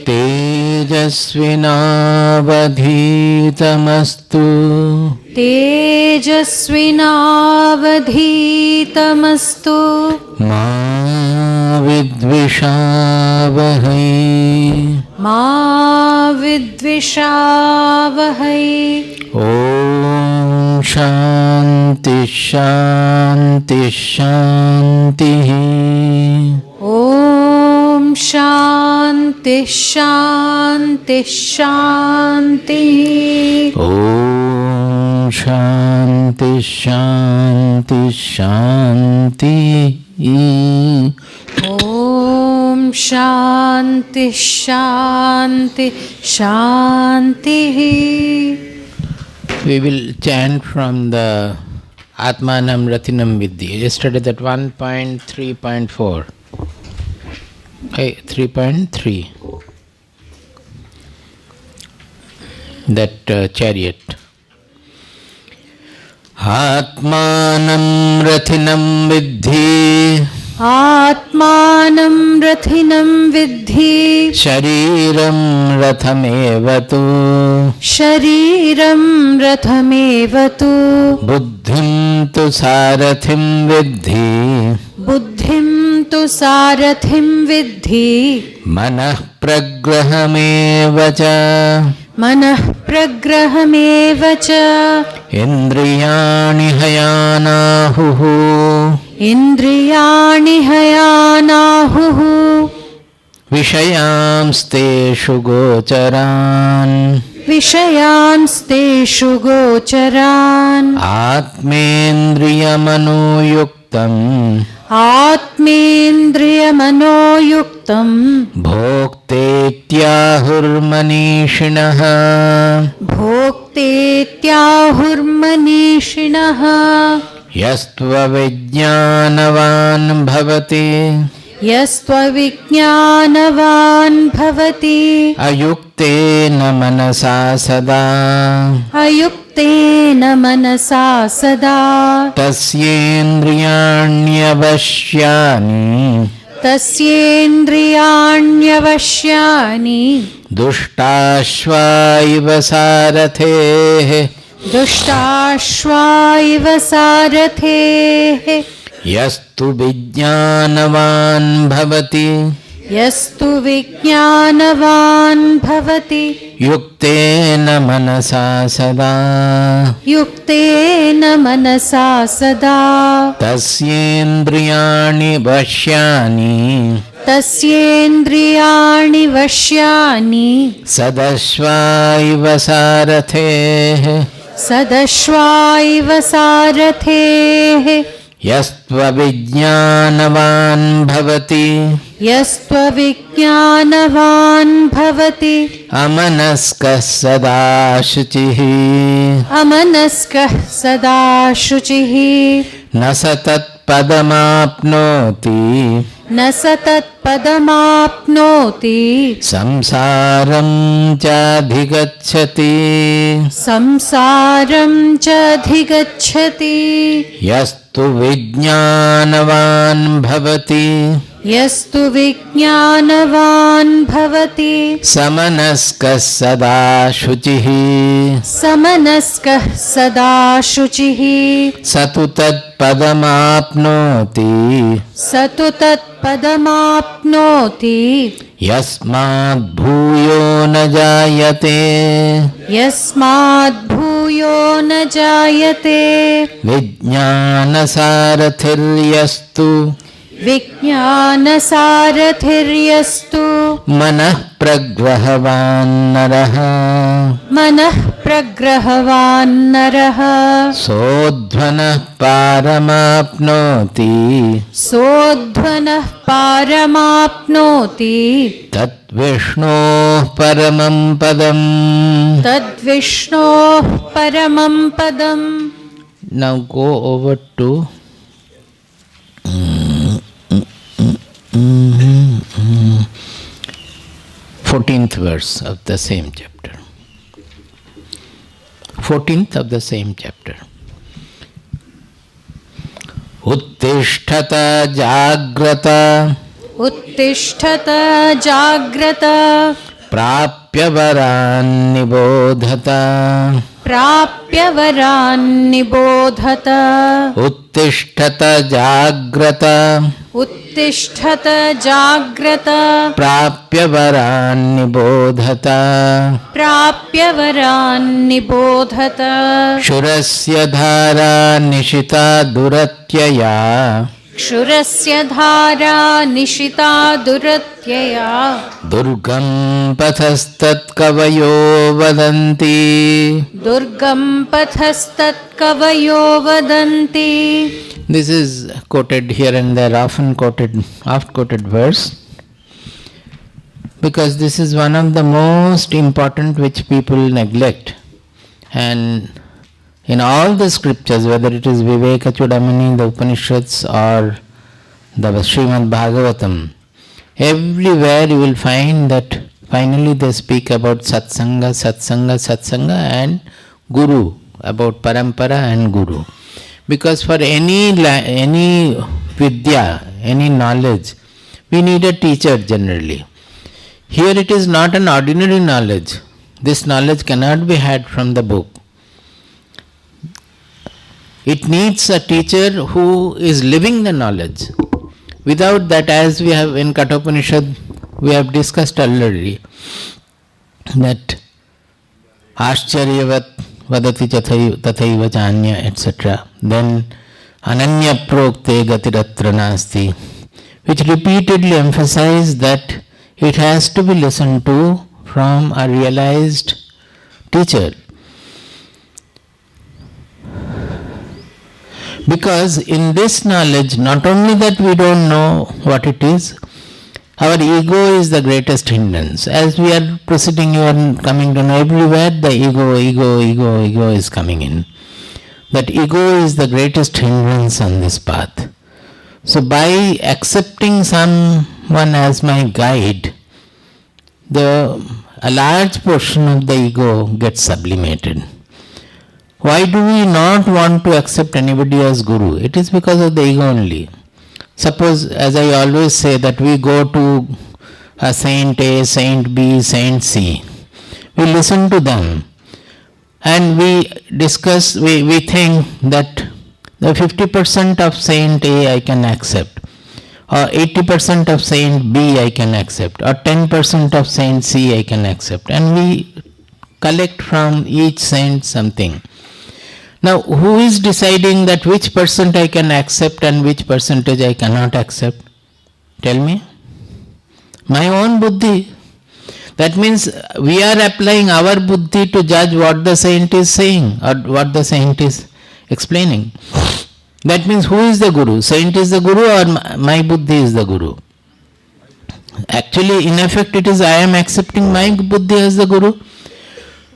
तेजस्विनावधीतमस्तु तेजस्विनावधीतमस्तु मा विद्विषावहै मा विद्विषावहै। ॐ शान्ति शान्ति शान्तिः। ॐ शान्ति शान्ति शान्तिः। ॐ शान्ति शान्ति शान्तिः। ॐ शान्ति शान्ति शान्तिः। We will chant from the Atmanam Ratinam Vidhi. Yesterday that 1.3.4. 3.3. That chariot. Atmanam Ratinam Vidhi. आत्मानं रथिनं विद्धि शरीरं रथमेव तु शरीरं रथमेव तु बुद्धिं तु सारथिं विद्धि बुद्धिं तु सारथिं विद्धि मनः प्रग्रहमेव च मनः प्रग्रहमेव च इन्द्रियाणि हयानाहुः इन्द्रियाणि हयानाहुः विषयांस्तेषु गोचरान् विषयांस्तेषु गोचरान् आत्मेन्द्रियमनोयुक्तम् आत्मेन्द्रियमनोयुक्तं भोक्तेत्याहुर्मनीषिणः भोक्तेत्याहुर्मनीषिणः यस्त्वविज्ञानवान् भवति यस्त्वविज्ञानवान् भवति अयुक्तेन मनसा सदा अयुक्तेन मनसा सदा तस्येन्द्रियाण्यवश्यानि तस्येन्द्रियाण्यवश्यानि दुष्टाश्वा इव सारथेः दुष्टाश्वा इव सारथेः यस्तु विज्ञानवान् भवति यस्तु विज्ञानवान् भवति युक्तेन मनसा सदा युक्तेन मनसा सदा तस्येन्द्रियाणि वश्यानि तस्येन्द्रियाणि वश्यानि सदश्वा इव सारथेः सदश्वा इव सारथेः यस्त्वविज्ञानवान् भवति यस्त्वविज्ञानवान् भवति अमनस्कः सदा शुचिः अमनस्कः सदा शुचिः न स तत्पदमाप्नोति न स तत्पदमाप्नोति संसारं चाधिगच्छति संसारं च अधिगच्छति यस्तु विज्ञानवान् भवति यस्तु विज्ञानवान् भवति समनस्कः सदा शुचिः समनस्कः सदा शुचिः स तु तत्पदमाप्नोति स तु तत्पदमाप्नोति यस्माद्भूयो न जायते यस्माद्भूयो न जायते विज्ञानसारथिर्यस्तु विज्ञानसारथिर्यस्तु मनः प्रग्रहवान् नरः मनः प्रग्रहवान् नरः सोऽध्वनः पारमाप्नोति सोऽध्वनः पारमाप्नोति तद्विष्णोः परमं पदम् तद्विष्णोः परमं पदम्. Now go over to 14th verse of the same chapter. 14th of the same chapter. उत्तिष्ठत जाग्रत उत्तिष्ठत जाग्रत प्राप्य वरान् निबोधत प्राप्य वरान् निबोधत उत्तिष्ठत जाग्रत उत्तिष्ठत जाग्रत प्राप्य वरान् निबोधत प्राप्य वरान् निबोधत क्षुरस्य धारा निशिता दुरत्यया क्षुरस्य धारा निशिता दुरत्यया दुर्गं पथस्तत्कवयो वदन्ति दुर्गं पथस्तत्कवयो वदन्ति. This is quoted here and there, oft-quoted verse, because this is one of the most important which people neglect. And in all the scriptures, whether it is Viveka Chudamani, the Upanishads, or the Srimad Bhagavatam, everywhere you will find that finally they speak about Satsanga, Satsanga, Satsanga, and Guru, about Parampara and Guru. Because for any vidya, any knowledge, we need a teacher generally. Here it is not an ordinary knowledge. This knowledge cannot be had from the book. It needs a teacher who is living the knowledge. Without that, as we have in Kathopanishad, we have discussed already, that Ascharyavat vadati tathaiva chanya, etc. Then Ananya prokte gatiratra nasti, which repeatedly emphasize that it has to be listened to from a realized teacher. Because in this knowledge, not only that we don't know what it is, our ego is the greatest hindrance. As we are proceeding, you are coming to know everywhere the ego is coming in. That ego is the greatest hindrance on this path. So by accepting someone as my guide, a large portion of the ego gets sublimated. Why do we not want to accept anybody as Guru? It is because of the ego only. Suppose, as I always say, that we go to a Saint A, Saint B, Saint C. We listen to them and we discuss, we think that the 50% of Saint A I can accept, or 80% of Saint B I can accept, or 10% of Saint C I can accept, and we collect from each saint something. Now, who is deciding that which percent I can accept and which percentage I cannot accept? Tell me. My own buddhi. That means we are applying our buddhi to judge what the saint is saying or what the saint is explaining. That means who is the Guru? Saint is the Guru or my buddhi is the Guru? Actually, in effect, it is I am accepting my buddhi as the Guru.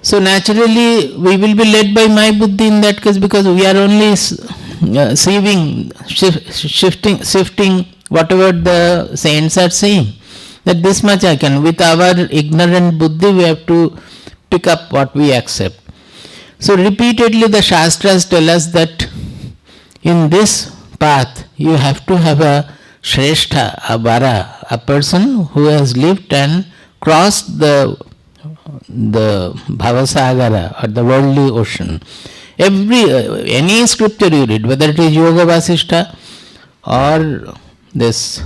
So naturally, we will be led by my buddhi in that case, because we are only shifting whatever the saints are saying. That this much I can. With our ignorant buddhi, we have to pick up what we accept. So repeatedly the Shastras tell us that in this path, you have to have a Shrestha, a Vara, a person who has lived and crossed the Bhavasagara or the worldly ocean. Any scripture you read, whether it is Yoga Vasishtha or this,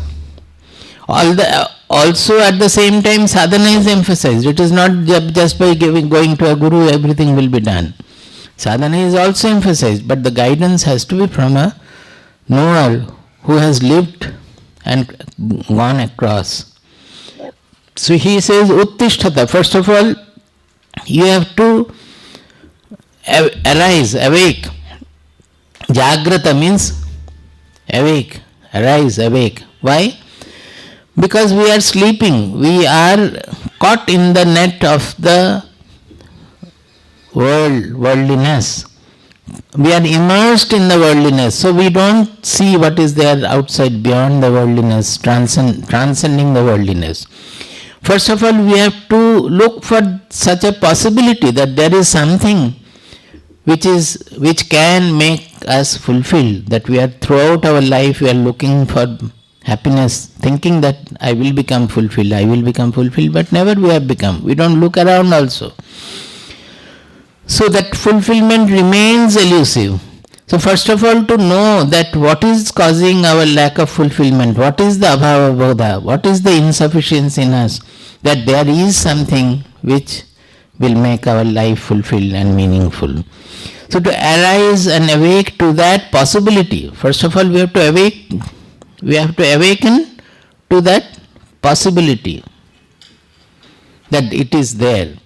also at the same time sadhana is emphasized. It is not just by going to a guru everything will be done. Sadhana is also emphasized, but the guidance has to be from a knower who has lived and gone across. So he says, Uttishtata. First of all, you have to arise, awake. Jagrata means awake, arise, awake. Why? Because we are sleeping. We are caught in the net of the worldliness. We are immersed in the worldliness. So we don't see what is there outside, beyond the worldliness, transcending the worldliness. First of all, we have to look for such a possibility that there is something which can make us fulfilled, that we are throughout our life we are looking for happiness, thinking that I will become fulfilled, but never we have become. We don't look around also. So that fulfillment remains elusive. So first of all, to know that what is causing our lack of fulfillment, what is the abhava bodha, what is the insufficiency in us, that there is something which will make our life fulfilled and meaningful. So to arise and awake to that possibility, first of all we have to awaken to that possibility, that it is there.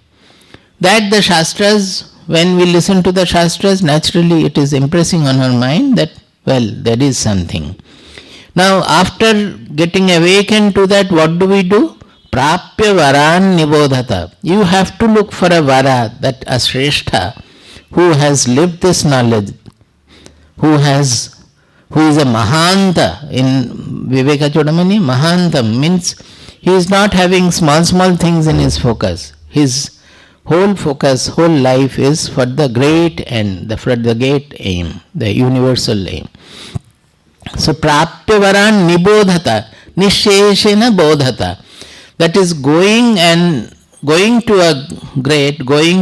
That the Shastras, when we listen to the Shastras, naturally it is impressing on our mind that, well, there is something. Now after getting awakened to that, what do? Prapya varan nibodhata. You have to look for a vara, that a Shrestha, who has lived this knowledge, who is a Mahanta. In Viveka Chodamani, Mahantam means he is not having small things in his focus. His whole focus, whole life is for the great end, for the great aim, the universal aim. So Prapya varan nibodhata, nisheshena bodhata. That is going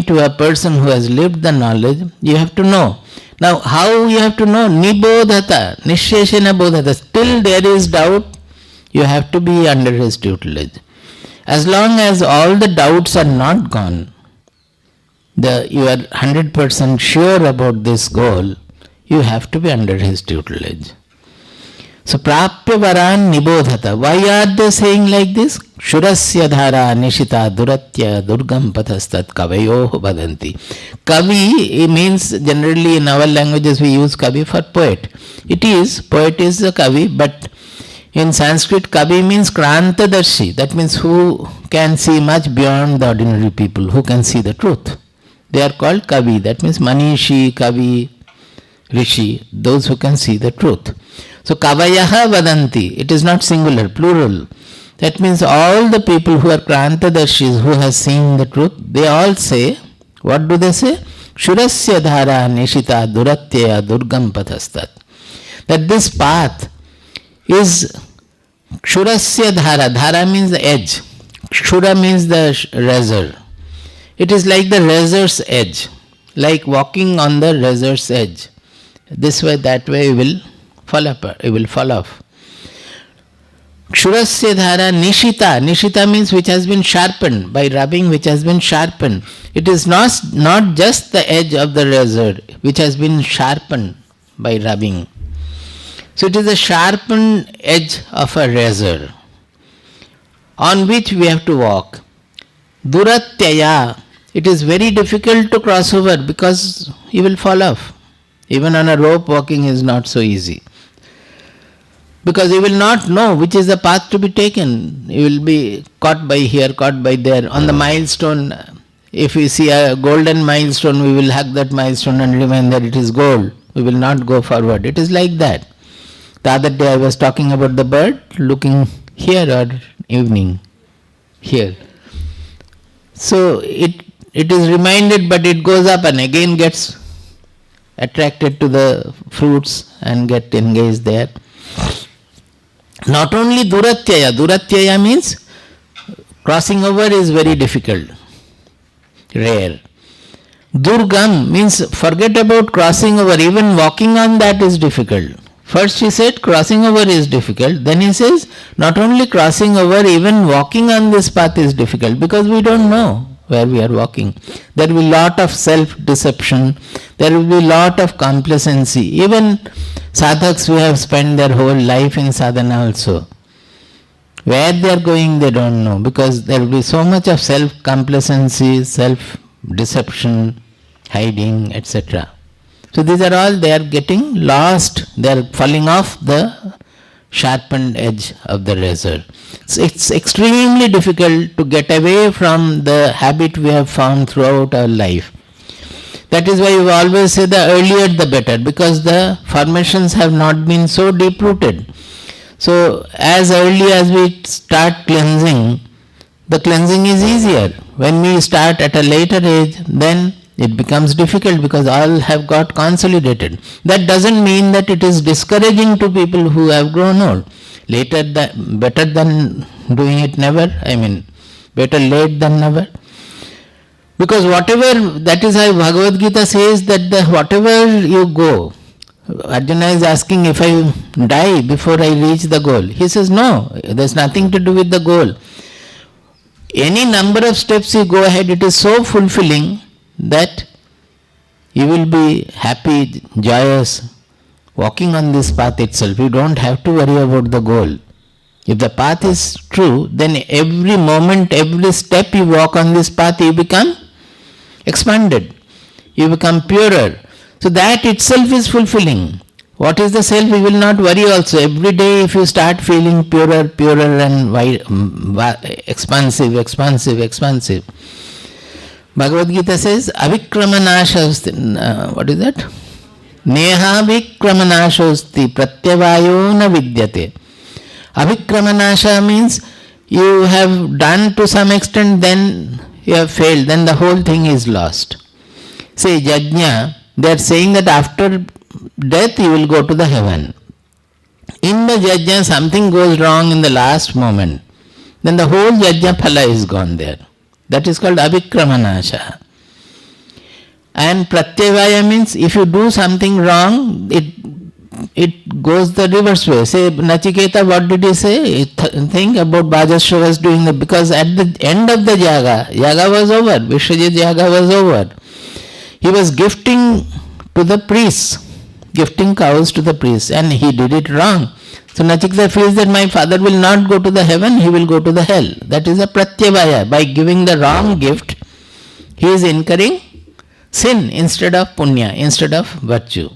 to a person who has lived the knowledge, you have to know. Now how you have to know? Nibodhata, nisheshena bodhata. Still there is doubt, you have to be under his tutelage. As long as all the doubts are not gone, you are 100% sure about this goal, you have to be under his tutelage. So prapya varan nibodhata. Why are they saying like this? Shurasya dhara nishita duratya durgam pathastat kavayoh vadanti. Kavi means, generally in our languages we use kavi for poet. Poet is a kavi, but in Sanskrit kavi means krantadarshi. That means who can see much beyond the ordinary people, who can see the truth. They are called kavi. That means manishi, kavi, rishi, those who can see the truth. So kavayaha vadanti, it is not singular, plural. That means all the people who are krantadarshis, who have seen the truth, they all say, what do they say? Shurasya dhara nishita duratya durgam pathastat. That this path is Shurasya dhara. Dhara means the edge. Shura means the razor. It is like the razor's edge, like walking on the razor's edge. This way, that way, you will fall off. Shurasya dhara nishita. Nishita means which has been sharpened, by rubbing which has been sharpened. It is not just the edge of the razor which has been sharpened by rubbing. So it is a sharpened edge of a razor on which we have to walk. Duratyaya. It is very difficult to cross over because you will fall off. Even on a rope, walking is not so easy. Because you will not know which is the path to be taken. You will be caught by here, caught by there. On the milestone, if we see a golden milestone, we will hug that milestone and remind that it is gold. We will not go forward. It is like that. The other day I was talking about the bird looking here or evening here. So it is reminded, but it goes up and again gets attracted to the fruits and get engaged there. Not only Duratyaya means crossing over is very difficult, rare. Durgam means forget about crossing over, even walking on that is difficult. First he said crossing over is difficult, then he says not only crossing over, even walking on this path is difficult because we don't know where we are walking. There will be lot of self-deception, there will be lot of complacency. Even sadhaks who have spent their whole life in sadhana also, where they are going they don't know, because there will be so much of self-complacency, self-deception, hiding, etc. So these are all, they are getting lost, they are falling off the sharpened edge of the razor. So it's extremely difficult to get away from the habit we have found throughout our life. That is why we always say the earlier the better, because the formations have not been so deep rooted. So as early as we start cleansing, the cleansing is easier. When we start at a later age, then it becomes difficult because all have got consolidated. That doesn't mean that it is discouraging to people who have grown old. Better than doing it never. Better late than never. Because whatever, that is how Bhagavad Gita says that whatever you go, Arjuna is asking, if I die before I reach the goal. He says, no, there's nothing to do with the goal. Any number of steps you go ahead, it is so fulfilling that you will be happy, joyous, walking on this path itself. You don't have to worry about the goal. If the path is true, then every moment, every step you walk on this path, you become expanded. You become purer. So that itself is fulfilling. What is the self? We will not worry also. Every day if you start feeling purer and expansive. Bhagavad Gita says, avikramanashosti, what is that? Neha vikramanashosti pratyavayo na vidyate. Avikramanasha means you have done to some extent, then you have failed, then the whole thing is lost. Say yajna, they are saying that after death you will go to the heaven. In the yajna something goes wrong in the last moment, then the whole yajna phala is gone there. That is called avikramanasha. And pratyavaya means if you do something wrong, it goes the reverse way. Say Nachiketa, what did he say? Think about Bhajashva was doing because at the end of the yaga was over, Vishwajit yaga was over. He was gifting to the priests, gifting cows to the priests, and he did it wrong. So Nachiketa feels that my father will not go to the heaven, he will go to the hell. That is a pratyavaya. By giving the wrong gift, he is incurring sin instead of punya, instead of virtue.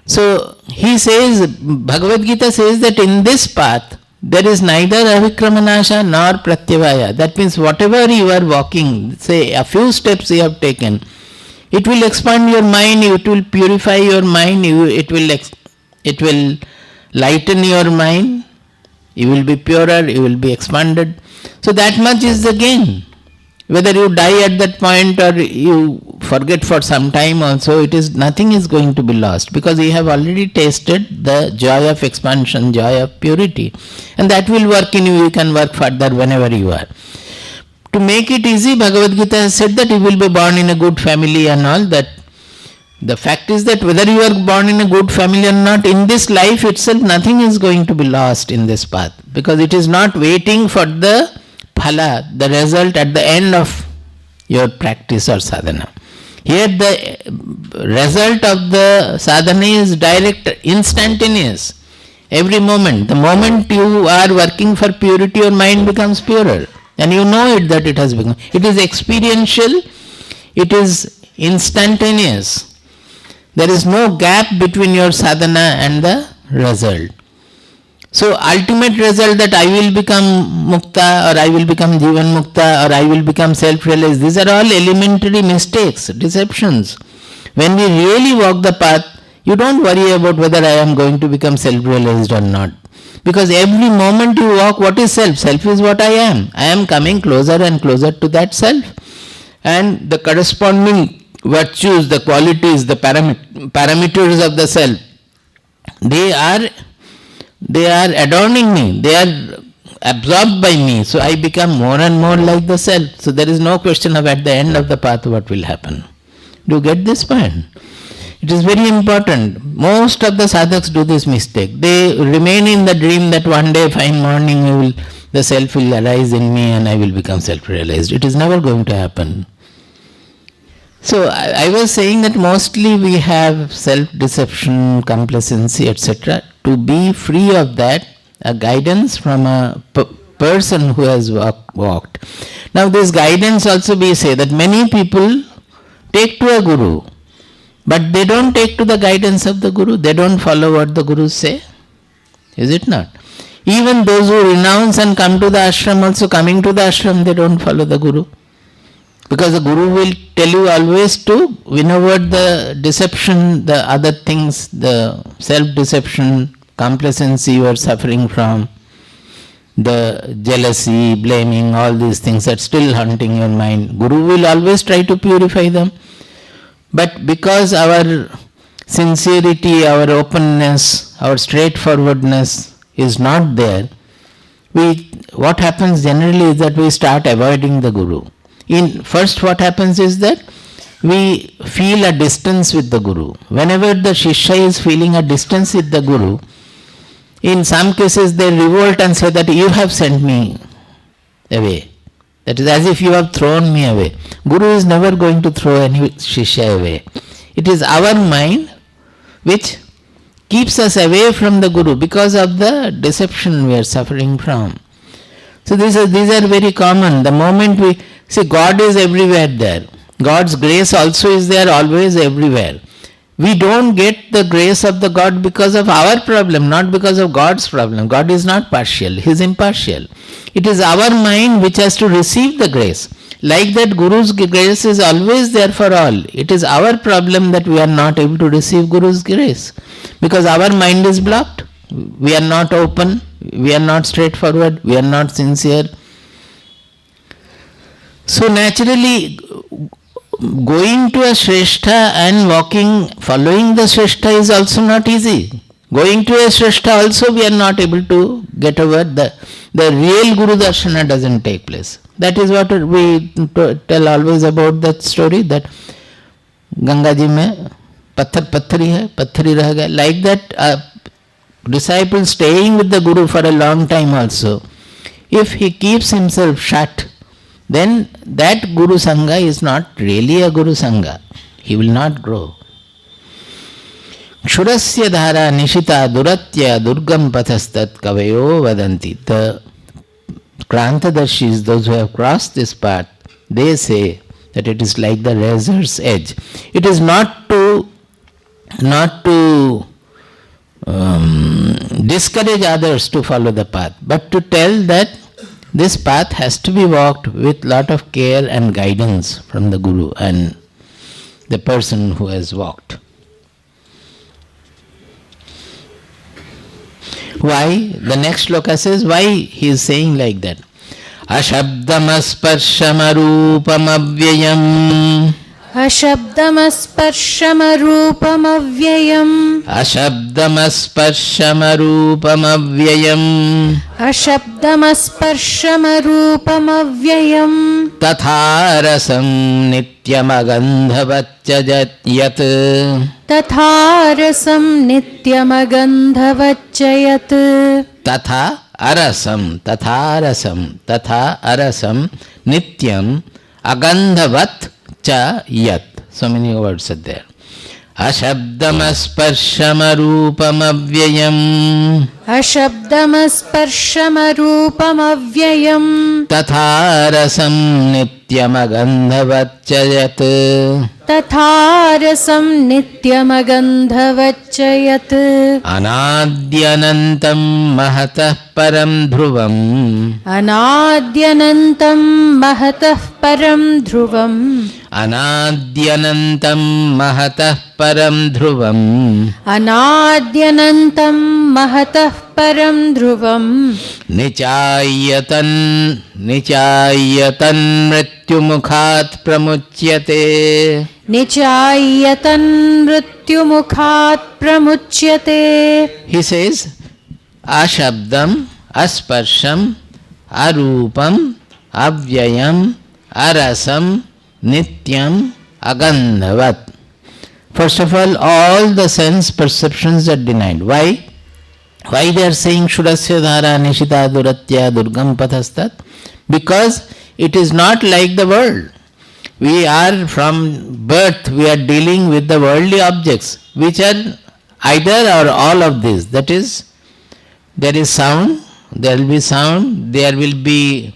So he says, Bhagavad Gita says that in this path, there is neither avikramanasha nor pratyavaya. That means whatever you are walking, say a few steps you have taken, it will expand your mind, it will purify your mind, it will lighten your mind, you will be purer, you will be expanded. So that much is the gain. Whether you die at that point or you forget for some time also, nothing is going to be lost because you have already tasted the joy of expansion, joy of purity. And that will work in you, you can work further whenever you are. To make it easy, Bhagavad Gita has said that you will be born in a good family and all that. The fact is that whether you are born in a good family or not, in this life itself, nothing is going to be lost in this path because it is not waiting for the phala, the result at the end of your practice or sadhana. Here the result of the sadhana is direct, instantaneous. Every moment, the moment you are working for purity, your mind becomes purer. And you know it that it has become. It is experiential, it is instantaneous. There is no gap between your sadhana and the result. So ultimate result that I will become mukta or I will become jivan mukta or I will become self-realized, these are all elementary mistakes, deceptions. When we really walk the path, you don't worry about whether I am going to become self-realized or not. Because every moment you walk, what is self? Self is what I am. I am coming closer and closer to that self. And the corresponding virtues, the qualities, the parameters of the self, they are adorning me, they are absorbed by me, so I become more and more like the self. So there is no question of at the end of the path what will happen. Do you get this point? It is very important. Most of the sadhaks do this mistake. They remain in the dream that one day, fine morning, the self will arise in me and I will become self-realized. It is never going to happen. So I was saying that mostly we have self-deception, complacency, etc. To be free of that, a guidance from a person who has walked. Now this guidance also we say that many people take to a guru, but they don't take to the guidance of the guru. They don't follow what the gurus say. Is it not? Even those who renounce and come to the ashram, also coming to the ashram, they don't follow the guru. Because the guru will tell you always to win over the deception, the other things, the self-deception, complacency you are suffering from, the jealousy, blaming, all these things that still haunting your mind. Guru will always try to purify them. But because our sincerity, our openness, our straightforwardness, is not there, what happens generally is that we start avoiding the Guru. First what happens is that we feel a distance with the Guru. Whenever the Shishya is feeling a distance with the Guru, in some cases they revolt and say that you have sent me away. That is as if you have thrown me away. Guru is never going to throw any Shishya away. It is our mind which keeps us away from the Guru because of the deception we are suffering from. So these are very common. The moment we see, God is everywhere there. God's grace also is there always everywhere. We don't get the grace of the God because of our problem, not because of God's problem. God is not partial, He is impartial. It is our mind which has to receive the grace. Like that, Guru's grace is always there for all. It is our problem that we are not able to receive Guru's grace because our mind is blocked. We are not open, we are not straightforward, we are not sincere. So naturally, going to a Shrestha and following the Shrestha is also not easy. Going to a Shrestha also we are not able to get over. The real Guru Darshana doesn't take place. That is what we tell always about that story, that Ganga ji mein pathari hai, pathari rah gaya. Like that, a disciple staying with the Guru for a long time also, if he keeps himself shut, then that Guru Sangha is not really a Guru Sangha. He will not grow. Kshurasya dhara nishita duratya durgam pathastat kavayo vadanti. The Krantadarshis, those who have crossed this path, they say that it is like the razor's edge. It is not to discourage others to follow the path, but to tell that this path has to be walked with lot of care and guidance from the Guru and the person who has walked. Why? The next shloka says why he is saying like that. Ashabdamasparshamaroopamavyayam. Ashabdamasparshamaroopamavyayam. Ashabdamasparshamaroopamavyayam. Ashabdamasparshamaroopamavyayam. Tatharasam nityamagandhavacchayat. Tatharasam nityamagandhavacchayat. Tatha arasam nityam agandhavat cha yat. So many words are there. Ashabdamasparshamaroopamavyayam. Ashabdamasparshamaroopamavyayam. Tatharasam nityamagandhavacchayat. Tatharasam nityamagandhavacchayat. Anadyanantam mahatah param dhruvam. Anadyanantam mahatah param dhruvam. Anadyanantam mahatah param dhruvam. Anadyanantam mahatah param dhruvam. Nichayatan mrityumukhat pramuchyate. Nichayatan mrityumukhat pramuchyate. He says, Ashabdam, Asparsham, Arupam, Avyayam, Arasam, Nityam, Agandhavat. First of all the sense perceptions are denied. Why? Why they are saying Shurasya dhara nishita duratya durgam pathastat? Because it is not like the world. We are from birth, we are dealing with the worldly objects, which are either or all of this. That is, there is sound, there will be sound, there will be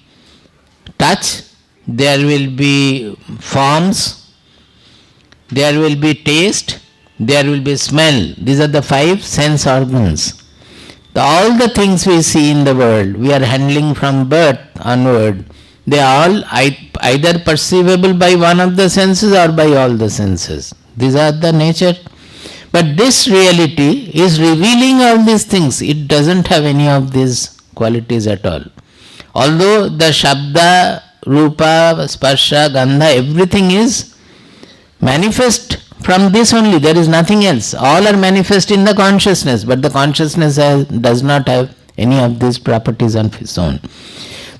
touch, there will be forms, there will be taste, there will be smell. These are the 5 sense organs. All the things we see in the world, we are handling from birth onward, they are all either perceivable by one of the senses or by all the senses. These are the nature. But this reality is revealing all these things. It doesn't have any of these qualities at all. Although the Shabda, Rupa, Sparsha, Gandha, everything is manifest from this only. There is nothing else. All are manifest in the consciousness, but the consciousness does not have any of these properties on its own.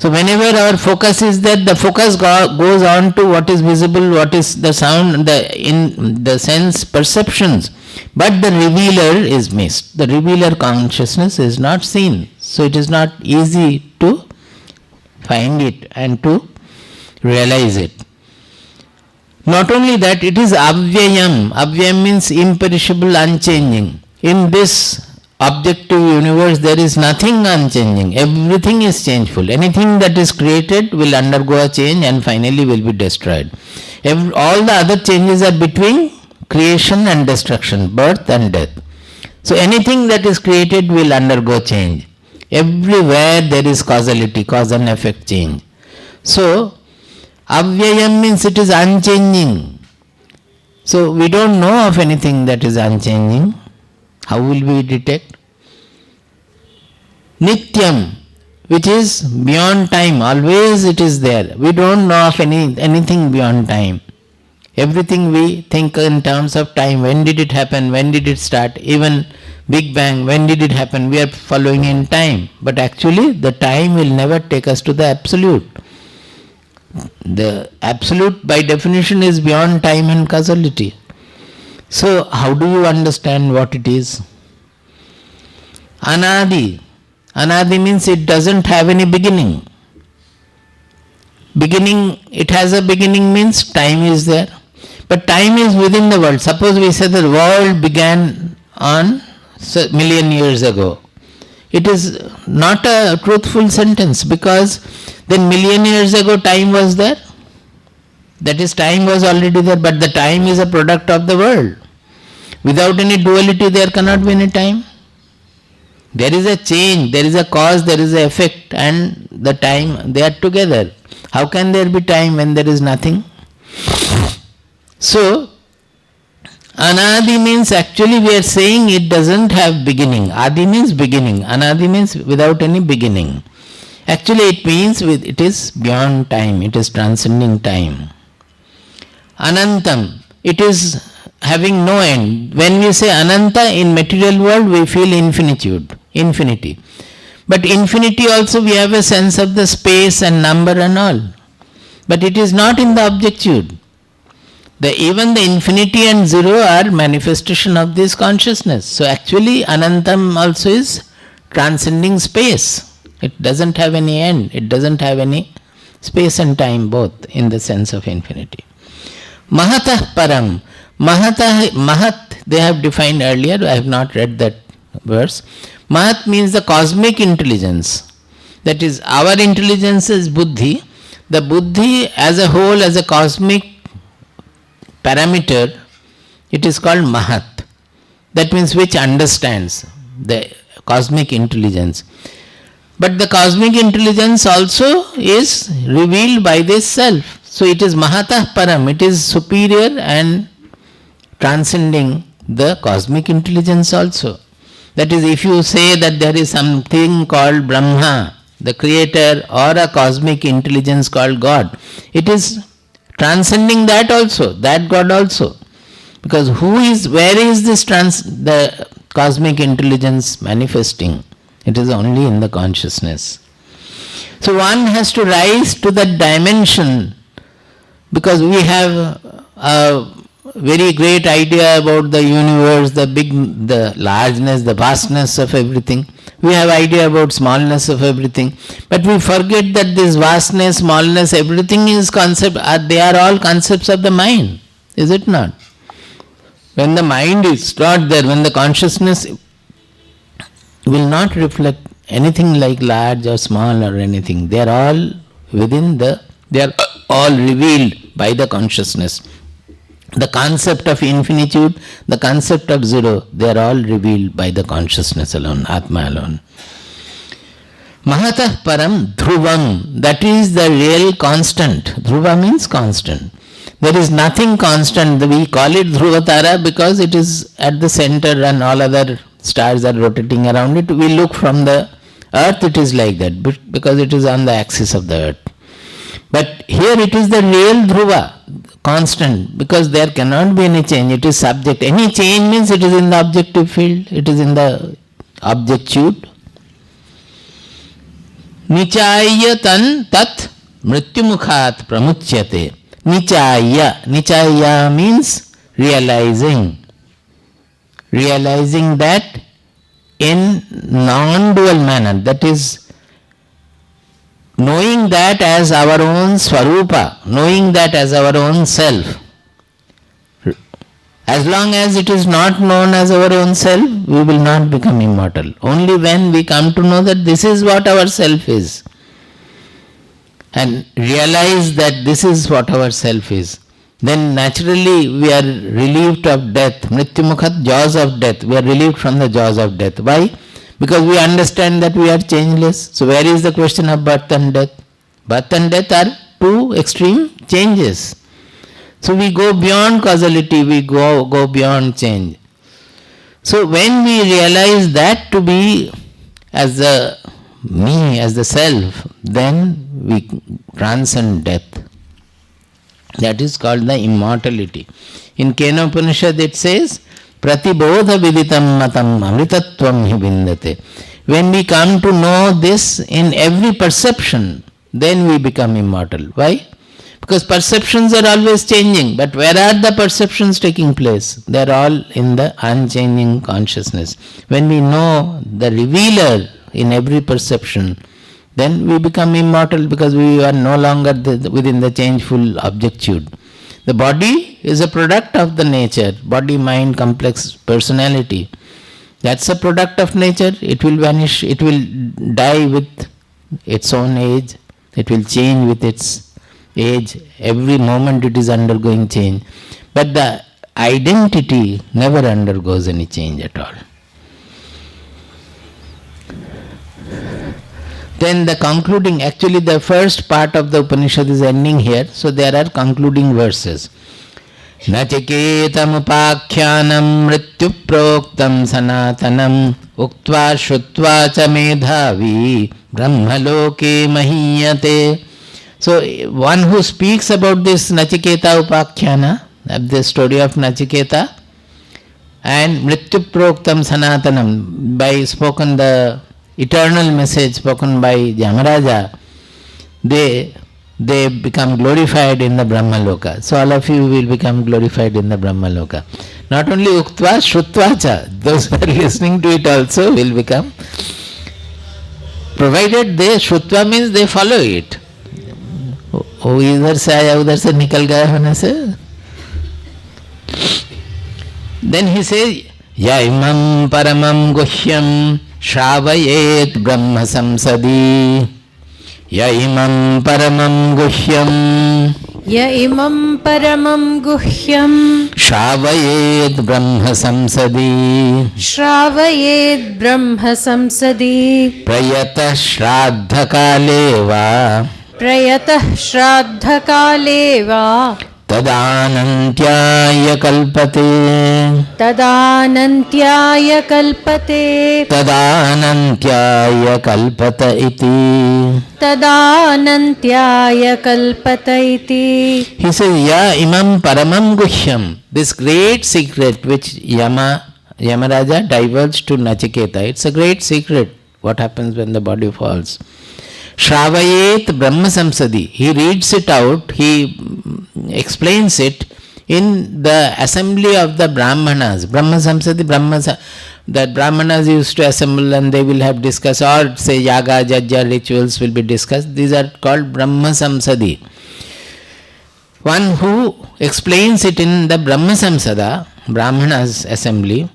So whenever our focus is there, the focus goes on to what is visible, what is the sound, the sense perceptions, but the revealer is missed. The revealer consciousness is not seen. So it is not easy to find it and to realize it. Not only that, it is avyayam. Avyayam means imperishable, unchanging. In this objective universe, there is nothing unchanging. Everything is changeful. Anything that is created will undergo a change and finally will be destroyed. All the other changes are between creation and destruction, birth and death. So anything that is created will undergo change. Everywhere there is causality, cause and effect change. So avyayam means it is unchanging. So we don't know of anything that is unchanging. How will we detect? Nityam, which is beyond time, always it is there. We don't know of anything beyond time. Everything we think in terms of time. When did it happen? When did it start? Even Big Bang, when did it happen? We are following in time. But actually the time will never take us to the absolute. The absolute by definition is beyond time and causality. So how do you understand what it is? Anadi. Anadi means it doesn't have any beginning. Beginning, it has a beginning means time is there. But time is within the world. Suppose we say the world began on million years ago. It is not a truthful sentence, because then million years ago time was there. That is, time was already there, but the time is a product of the world. Without any duality there cannot be any time. There is a change, there is a cause, there is an effect, and the time, they are together. How can there be time when there is nothing? So anadi means, actually we are saying it doesn't have beginning. Adi means beginning. Anadi means without any beginning. Actually it means it is beyond time. It is transcending time. Anantam. It is having no end. When we say ananta in material world, we feel infinity. But infinity also we have a sense of the space and number and all. But it is not in the objectitude. Even the infinity and zero are manifestation of this consciousness. So actually Anantam also is transcending space. It doesn't have any end. It doesn't have any space and time both in the sense of infinity. Mahatah Param. Mahat they have defined earlier. I have not read that verse. Mahat means the cosmic intelligence. That is, our intelligence is buddhi. The buddhi as a whole, as a cosmic parameter, it is called Mahat. That means which understands, the cosmic intelligence. But the cosmic intelligence also is revealed by this self. So it is Mahatah Param. It is superior and transcending the cosmic intelligence also. That is, if you say that there is something called Brahma, the creator, or a cosmic intelligence called God, it is transcending that also, that God also. Because where is this the cosmic intelligence manifesting? It is only in the consciousness. So one has to rise to that dimension, because we have a very great idea about the universe, the largeness, the vastness of everything. We have idea about smallness of everything. But we forget that this vastness, smallness, everything is concept. They are all concepts of the mind. Is it not? When the mind is not there, when the consciousness will not reflect anything like large or small or anything. They are all they are all revealed by the consciousness. The concept of infinitude, the concept of zero, they are all revealed by the consciousness alone, Atma alone. Mahatah Param Dhruvam, that is the real constant. Dhruva means constant. There is nothing constant. We call it Dhruvatara because it is at the center and all other stars are rotating around it. We look from the earth, it is like that because it is on the axis of the earth. But here it is the real Dhruva, constant, because there cannot be any change. It is subject. Any change means it is in the objective field, it is in the objectude. Nichaya tan tat mrityumukhat pramuchyate. Nichaya. Nichaya means realizing. Realizing that in non-dual manner, that is, knowing that as our own swarupa, knowing that as our own self. As long as it is not known as our own self, we will not become immortal. Only when we come to know that this is what our self is, and realize that this is what our self is, then naturally we are relieved of death. Mrityumukhat, jaws of death. We are relieved from the jaws of death. Why? Because we understand that we are changeless. So where is the question of birth and death? Birth and death are two extreme changes. So we go beyond causality, we go beyond change. So when we realize that to be as the me, as the self, then we transcend death. That is called the immortality. In Kathopanishad it says, Pratibodha viditam matam amritatvam hi vindate. When we come to know this in every perception, then we become immortal. Why? Because perceptions are always changing, but where are the perceptions taking place? They are all in the unchanging consciousness. When we know the revealer in every perception, then we become immortal because we are no longer within the changeful objectude. The body is a product of the nature, body, mind, complex personality. That's a product of nature. It will vanish, it will die with its own age, it will change with its age. Every moment it is undergoing change. But the identity never undergoes any change at all. Then the concluding, actually the first part of the Upanishad is ending here, so there are concluding verses. Nachiketam upakhyanam mrityu proktam sanatanam uktva shrutva cha medhavi brahmaloke mahiyate. So one who speaks about this Nachiketa upakhyana, the story of Nachiketa, and mrityu proktam sanatanam, by spoken the eternal message spoken by Yamaraja, they become glorified in the Brahmaloka. So all of you will become glorified in the Brahmaloka. Not only uktva, shrutva cha, those who are listening to it also will become, provided they, shrutva means they follow it. वो इधर से आया उधर से निकल गया होने से. Then he says, या इमं परमं गुह्यं श्रावयेत् ब्रह्म संसदि. या इमं परमं गुह्यं, य इमं परमं गुह्यं श्रावयेत् ब्रह्म संसदि. श्रावयेत् ब्रह्म संसदि. प्रयतः श्राद्धकाले वा, प्रयतः श्राद्धकाले वा, तदानन्त्याय कल्पते. तदानन्त्याय कल्पते. तदानन्त्याय कल्पत इति. तदानन्त्याय कल्पत इति. He says, Ya imam paramam guhyam. This great secret which Yamaraja divulged to Nachiketa. It's a great secret. What happens when the body falls? Shravayet Brahma Samsadi. He reads it out, he explains it in the assembly of the Brahmanas. Brahma Samsadi, that Brahmanas used to assemble and they will have discussed, or say yaga, jajja, rituals will be discussed. These are called Brahma Samsadi. One who explains it in the Brahma Samsada, Brahmanas assembly,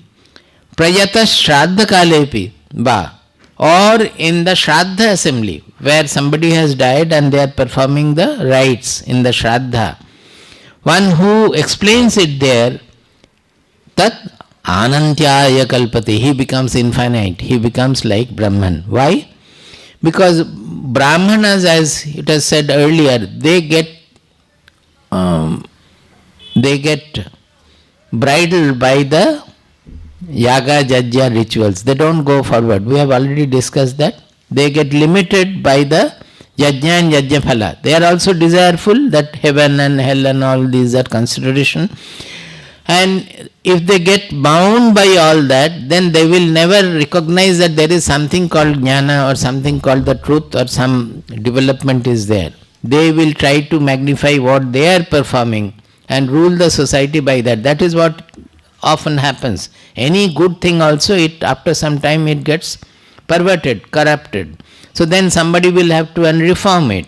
Prayata Shraddha Kalepi, Ba, or in the Shraddha assembly, where somebody has died and they are performing the rites in the Shraddha. One who explains it there, Tat Anantyaya Kalpati, he becomes infinite, he becomes like Brahman. Why? Because Brahmanas, as it was said earlier, they get bridled by the yaga, jajja rituals. They don't go forward. We have already discussed that. They get limited by the yajna and yajna phala. They are also desireful that heaven and hell and all these are consideration. And if they get bound by all that, then they will never recognize that there is something called jnana or something called the truth or some development is there. They will try to magnify what they are performing and rule the society by that. That is what often happens. Any good thing also, it after some time it gets perverted, corrupted. So then somebody will have to reform it.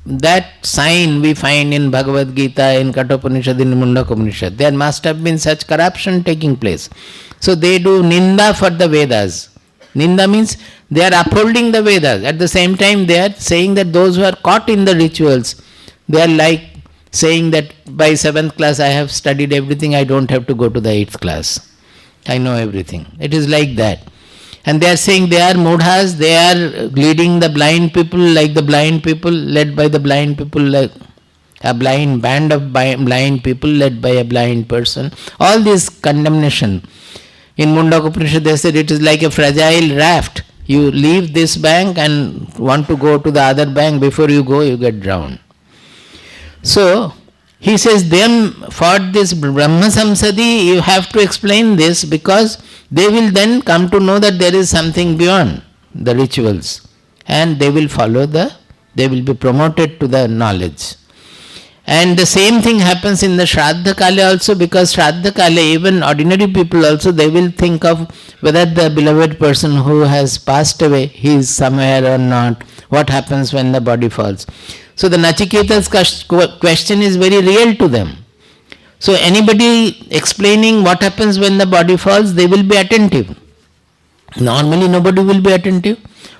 That sign we find in Bhagavad Gita, in Kathopanishad, in Upanishad. There must have been such corruption taking place. So they do ninda for the Vedas. Ninda means they are upholding the Vedas. At the same time they are saying that those who are caught in the rituals, they are like saying that by 7th class I have studied everything, I don't have to go to the 8th class. I know everything. It is like that. And they are saying they are mudhas, they are leading the blind people like the blind people, led by the blind people, like a blind band of blind people led by a blind person. All this condemnation. In Mundaka Upanishad they said it is like a fragile raft. You leave this bank and want to go to the other bank, before you go you get drowned. So he says them for this Brahma Samsadi you have to explain this, because they will then come to know that there is something beyond the rituals and they will they will be promoted to the knowledge. And the same thing happens in the Shraddha Kale also, because Shraddha Kale, even ordinary people also, they will think of whether the beloved person who has passed away, he is somewhere or not, what happens when the body falls. So the Nachiketa's question is very real to them. So anybody explaining what happens when the body falls, they will be attentive. Normally nobody will be attentive.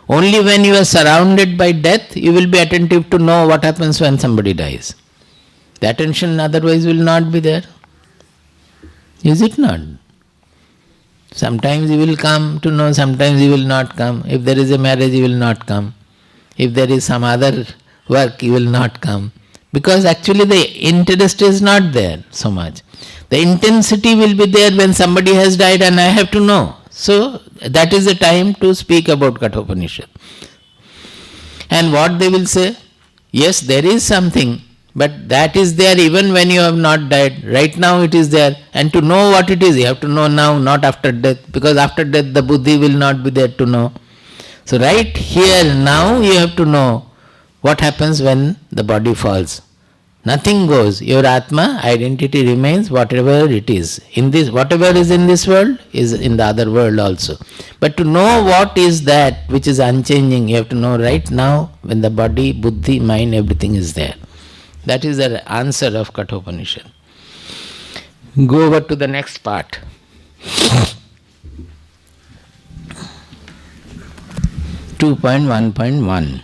Only when you are surrounded by death, you will be attentive to know what happens when somebody dies. The attention otherwise will not be there. Is it not? Sometimes you will come to know, sometimes you will not come. If there is a marriage, you will not come. If there is some other work, you will not come. Because actually the interest is not there so much. The intensity will be there when somebody has died and I have to know. So that is the time to speak about Kathopanishad. And what they will say? Yes, there is something, but that is there even when you have not died. Right now it is there. And to know what it is, you have to know now, not after death. Because after death the buddhi will not be there to know. So right here, now you have to know what happens when the body falls. Nothing goes. Your Atma identity remains whatever it is. In this, whatever is in this world is in the other world also. But to know what is that which is unchanging, you have to know right now when the body, buddhi, mind, everything is there. That is the answer of Kathopanishad. Go over to the next part. 2.1.1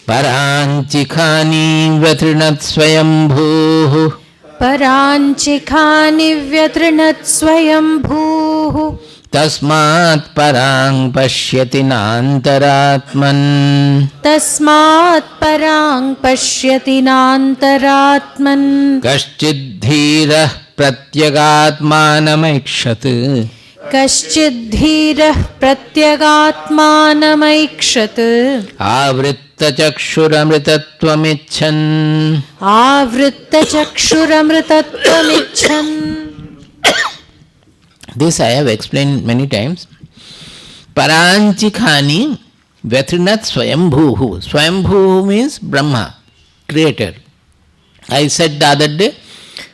Paranchikhani vyatrinat swayambhuh Paranchikhani vyatrinat swayambhuh Tasmat parang pashyati nantaratman Tasmat parang pashyati nantaratman Kaschid dhirah pratyagatmanamaikshat Kaschidhirah pratyagatmanamaikshat Avritta chakshuramritatvamichan Avritta chakshuramritatvamichan. This I have explained many times. Paranchikhani vyatrinat swayambhuhu. Swayambhuhu means Brahma, creator. I said the other day,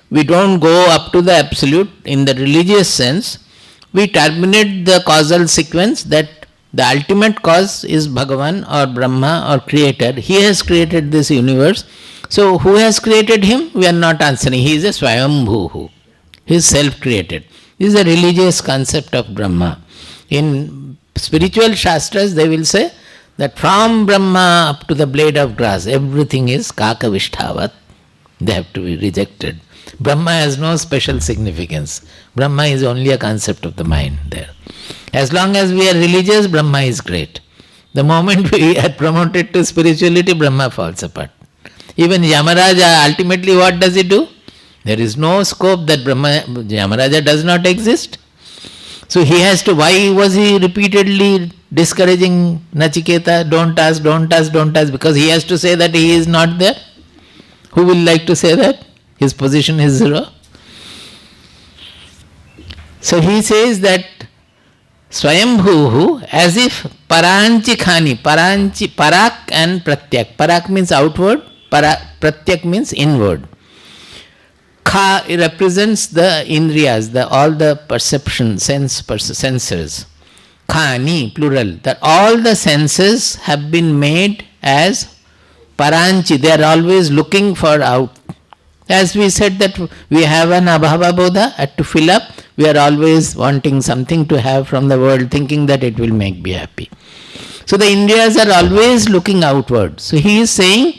we don't go up to the absolute in the religious sense. We terminate the causal sequence that the ultimate cause is Bhagavan or Brahma or creator. He has created this universe. So who has created him? We are not answering. He is a Swayambhuhu. He is self-created. This is a religious concept of Brahma. In spiritual shastras they will say that from Brahma up to the blade of grass, everything is Kakavishtavat. They have to be rejected. Brahma has no special significance. Brahma is only a concept of the mind there. As long as we are religious, Brahma is great. The moment we are promoted to spirituality, Brahma falls apart. Even Yamaraja, ultimately what does he do? There is no scope that Yamaraja does not exist. So he has to, why was he repeatedly discouraging Nachiketa, don't ask, don't ask, don't ask, because he has to say that he is not there. Who will like to say that? His position is zero. So he says that Swayambhuhu, as if paranchi khani, paranchi, parak and pratyak. Parak means outward, pratyak means inward. Kha represents the indriyas, all the perception, senses. Khani, plural. That all the senses have been made as paranchi. They are always looking for out. As we said that we have an abhava bodha to fill up, we are always wanting something to have from the world, thinking that it will make me happy. So the Indriyas are always looking outward. So he is saying,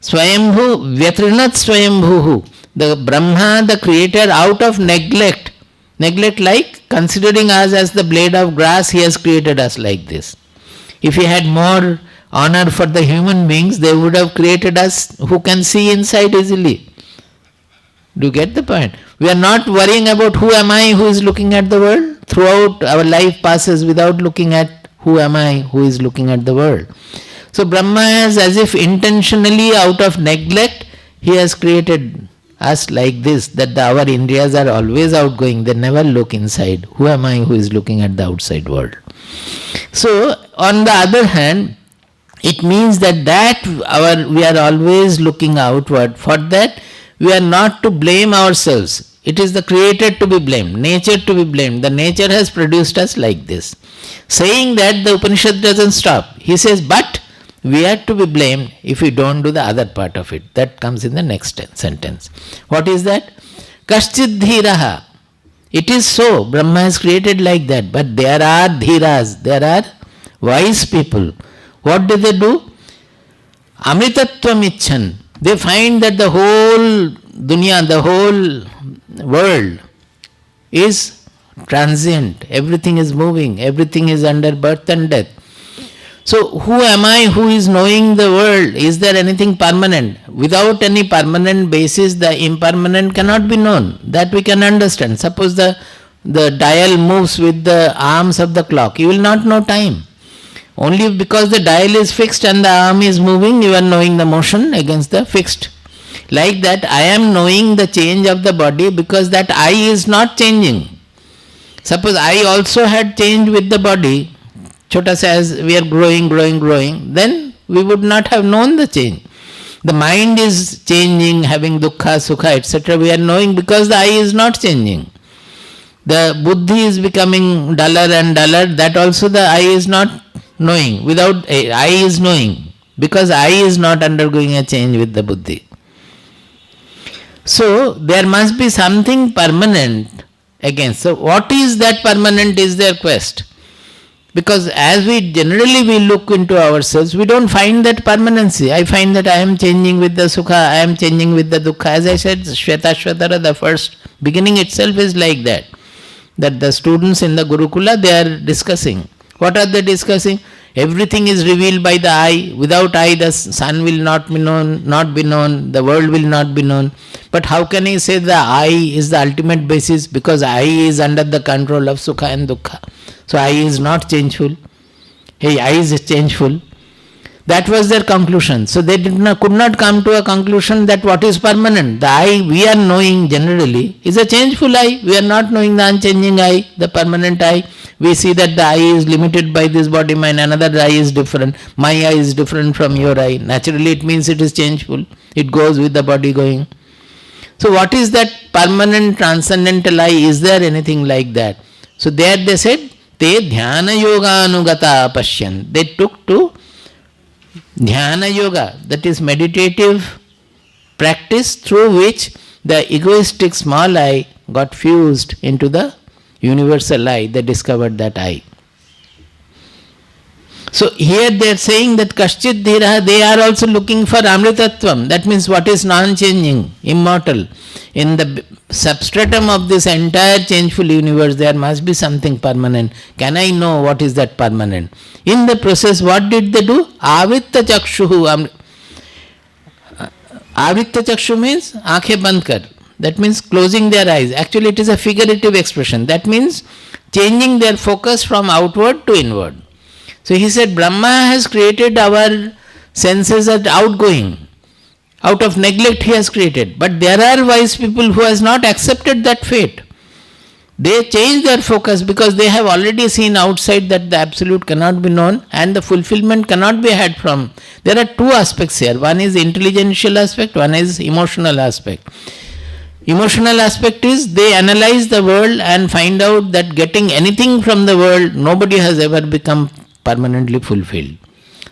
Swayambhu Vyatrinat Swayambhuhu, the Brahma, the creator, out of neglect, like considering us as the blade of grass, he has created us like this. If he had more honor for the human beings, they would have created us who can see inside easily. Do you get the point? We are not worrying about who am I who is looking at the world. Throughout our life passes without looking at who am I who is looking at the world. So Brahma has, as if intentionally out of neglect, he has created us like this, that our Indriyas are always outgoing, they never look inside. Who am I who is looking at the outside world? So on the other hand, it means that we are always looking outward. For that, we are not to blame ourselves. It is the creator to be blamed, nature to be blamed. The nature has produced us like this. Saying that, the Upanishad doesn't stop. He says, but we are to be blamed if we don't do the other part of it. That comes in the next sentence. What is that? Kaschid dhiraha. It is so. Brahma has created like that. But there are dhiras. There are wise people. What do? Amritatvam icchan. They find that the whole dunya, the whole world is transient. Everything is moving. Everything is under birth and death. So who am I who is knowing the world? Is there anything permanent? Without any permanent basis, the impermanent cannot be known. That we can understand. Suppose the dial moves with the arms of the clock. You will not know time. Only because the dial is fixed and the arm is moving, you are knowing the motion against the fixed. Like that, I am knowing the change of the body because that I is not changing. Suppose I also had changed with the body, Chota says we are growing, then we would not have known the change. The mind is changing, having dukkha, sukha, etc. We are knowing because the I is not changing. The buddhi is becoming duller and duller, that also the I is not knowing. Without I is knowing, because I is not undergoing a change with the buddhi. So there must be something permanent again. So what is that permanent is their quest. Because as we look into ourselves, we don't find that permanency. I find that I am changing with the sukha, I am changing with the dukkha. As I said, Shvetashvatara, the first beginning itself is like that. That the students in the Gurukula, they are discussing. What are they discussing? Everything is revealed by the I. Without I, the sun will not be known, the world will not be known. But how can I say the I is the ultimate basis? Because I is under the control of sukha and dukkha. So I is not changeful. Hey, I is changeful. That was their conclusion. So they could not come to a conclusion that what is permanent. The I we are knowing generally is a changeful I. We are not knowing the unchanging I, the permanent I. We see that the I is limited by this body mind, another I is different. My I is different from your I. Naturally it means it is changeful. It goes with the body going. So what is that permanent transcendental I? Is there anything like that? So there they said, Te dhyana yoga anugata pashyan. They took to dhyana yoga, that is meditative practice through which the egoistic small I got fused into the universal I. They discovered that I. So here they are saying that Kaschid Dhiraha, they are also looking for Amritattvam. That means what is non-changing, immortal. In the substratum of this entire changeful universe, there must be something permanent. Can I know what is that permanent? In the process, what did they do? Avritta Chakshuhu. Avritta Chakshu means Aankhein band kar. That means closing their eyes. Actually, it is a figurative expression. That means changing their focus from outward to inward. So he said, Brahma has created our senses as outgoing. Out of neglect he has created. But there are wise people who has not accepted that fate. They change their focus because they have already seen outside that the absolute cannot be known and the fulfillment cannot be had from. There are two aspects here. One is intelligential aspect, one is emotional aspect. Emotional aspect is they analyze the world and find out that getting anything from the world, nobody has ever become permanently fulfilled.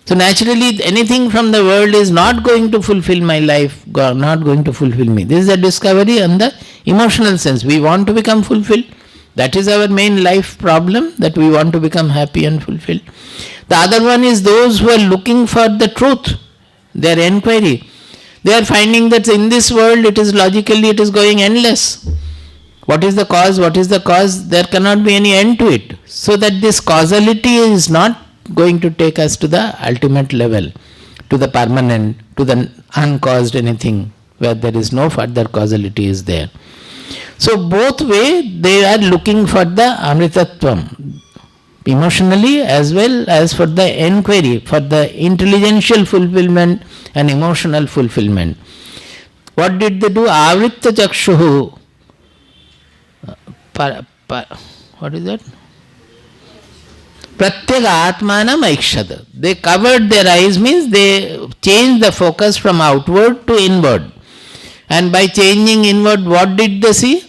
So naturally, anything from the world is not going to fulfill my life, not going to fulfill me. This is a discovery on the emotional sense. We want to become fulfilled. That is our main life problem, that we want to become happy and fulfilled. The other one is those who are looking for the truth, their inquiry. They are finding that in this world it is logically, it is going endless. What is the cause? What is the cause? There cannot be any end to it. So that this causality is not going to take us to the ultimate level, to the permanent, to the uncaused anything, where there is no further causality is there. So both way they are looking for the amritatvam, emotionally as well as for the enquiry, for the intelligential fulfillment and emotional fulfillment. What did they do? Avritta chakshuhu. What is that? Pratyaga atmanam aikshad. They covered their eyes, means they changed the focus from outward to inward. And by changing inward, what did they see?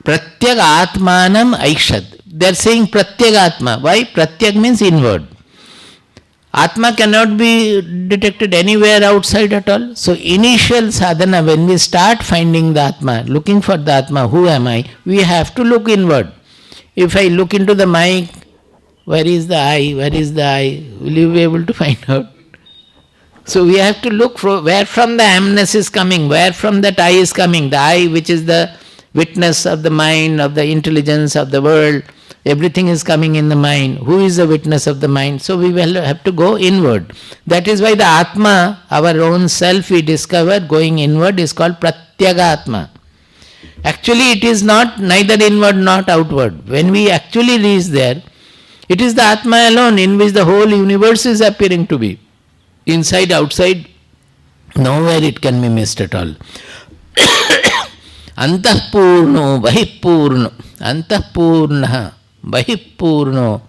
Pratyaga atmanam aikshad. They are saying Pratyaga atma. Why? Pratyag means inward. Atma cannot be detected anywhere outside at all. So initial sadhana, when we start finding the Atma, looking for the Atma, who am I? We have to look inward. If I look into the mic, where is the I? Where is the I? Will you be able to find out? So we have to look for where from the amness is coming, where from that I is coming. The I, which is the witness of the mind, of the intelligence of the world. Everything is coming in the mind. Who is the witness of the mind? So we will have to go inward. That is why the Atma, our own self, we discover going inward is called Pratyaga Atma. Actually, it is not neither inward nor outward. When we actually reach there, it is the Atma alone in which the whole universe is appearing to be. Inside, outside, nowhere it can be missed at all. Antahpurno, Bahipurno, Antahpurnaha, Bahipurno,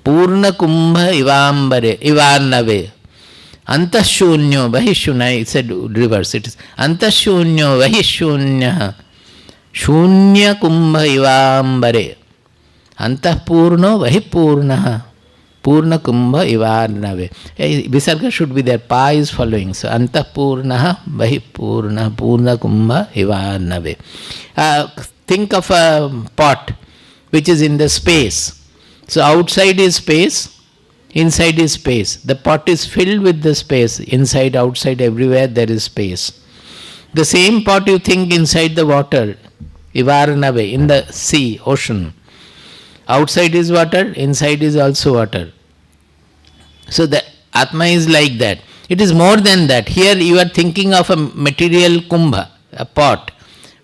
Purna Kumbha Ivarnave, Antashunyo, Bahishuna, I said reverse, it is Antashunyo, Bahishunyaha, Shunya Kumbha Ivambare, Antahpurno, Bahipurnaha, Purna Kumbha Ivarnave. Visarga should be there, Pa is following. So Antahpurnaha, Bahipurna, Purna Kumbha Ivarnave. Think of a pot which is in the space. So outside is space, inside is space. The pot is filled with the space. Inside, outside, everywhere there is space. The same pot you think inside the water, Ivarnave, in the sea, ocean. Outside is water, inside is also water. So the Atma is like that. It is more than that. Here you are thinking of a material kumbha, a pot,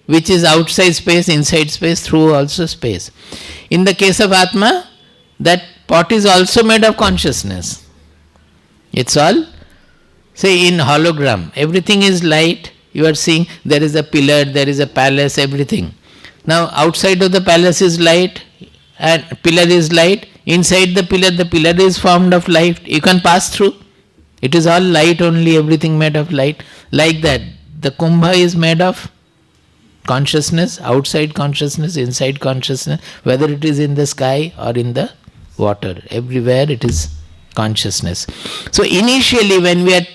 which is outside space, inside space, through also space. In the case of Atma, that pot is also made of consciousness. It's all, say in hologram, everything is light. You are seeing there is a pillar, there is a palace, everything. Now outside of the palace is light, and pillar is light. Inside the pillar is formed of light. You can pass through. It is all light only, everything made of light. Like that, the kumbha is made of consciousness, outside consciousness, inside consciousness, whether it is in the sky or in the water. Everywhere it is consciousness. So initially when we are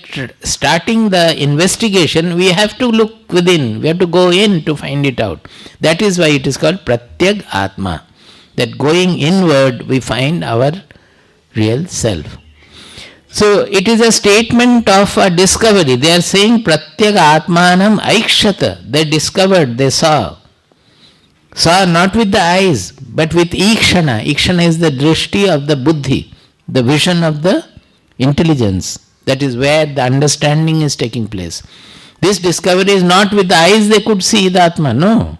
starting the investigation, we have to look within. We have to go in to find it out. That is why it is called Pratyag Atma. That going inward we find our real self. So it is a statement of a discovery. They are saying Pratyaga Atmanam Aikshata. They discovered, they saw. Saw not with the eyes, but with Ikshana. Ikshana is the drishti of the buddhi, the vision of the intelligence. That is where the understanding is taking place. This discovery is not with the eyes they could see the Atma, no.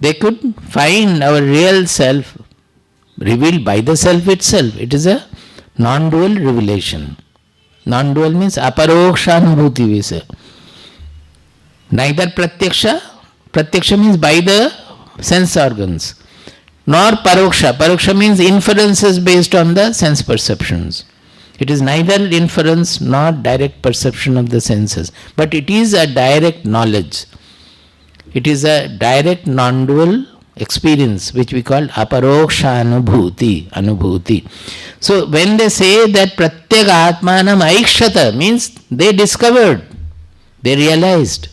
They could find our real self revealed by the self itself. It is a non-dual revelation. Non-dual means aparokshanubhuti visa. Neither pratyaksha Pratyaksha means by the sense organs. Nor paroksha. Paroksha means inferences based on the sense perceptions. It is neither inference nor direct perception of the senses, but it is a direct knowledge. It is a direct non-dual experience which we call aparoksha anubhuti. So when they say that pratyeka atmanam aikshata means they discovered, they realized.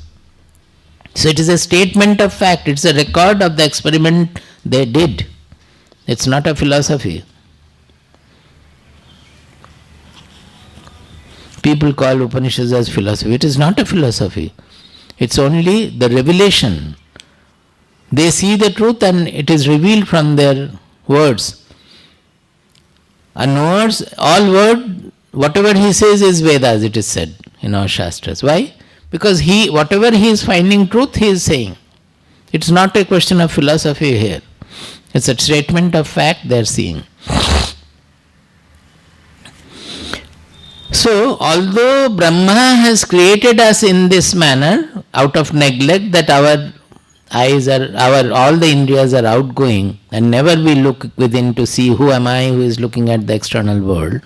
So it is a statement of fact, it's a record of the experiment they did. It's not a philosophy. People call Upanishads as philosophy. It is not a philosophy. It's only the revelation. They see the truth and it is revealed from their words. And words, all word, whatever he says is Vedas, it is said in our Shastras. Why? Because whatever he is finding truth, he is saying. It's not a question of philosophy here. It's a statement of fact they are seeing. So, although Brahma has created us in this manner, out of neglect that our eyes are, all the indriyas are outgoing, and never we look within to see who am I who is looking at the external world.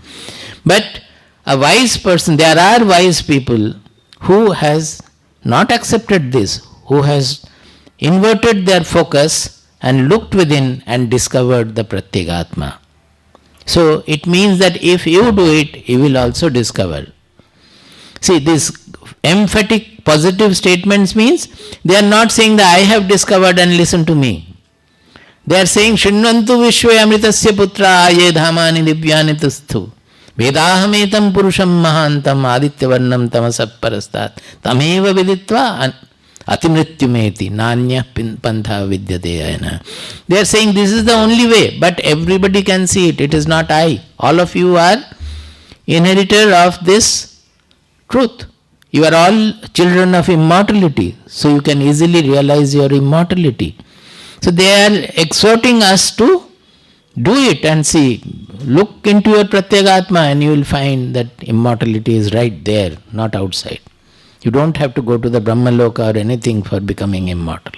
But a wise person, there are wise people who has not accepted this, who has inverted their focus and looked within and discovered the Pratyegatma. So it means that if you do it, you will also discover. See, these emphatic positive statements means they are not saying that I have discovered and listen to me. They are saying Shrinnvantu Vishwe Amritasya Putra Aye Dhamani Divyani Tusthu Vedahametam Purusham Mahantam Adityavarnam Tamasapparastat Tameva Viditva Atimrityumeti Nanya Pantha Vidyateyana. They are saying this is the only way, but everybody can see it. It is not I. All of you are inheritor of this truth. You are all children of immortality, so you can easily realize your immortality. So they are exhorting us to do it and see. Look into your Pratyegatma and you will find that immortality is right there, not outside. You don't have to go to the Brahmaloka or anything for becoming immortal.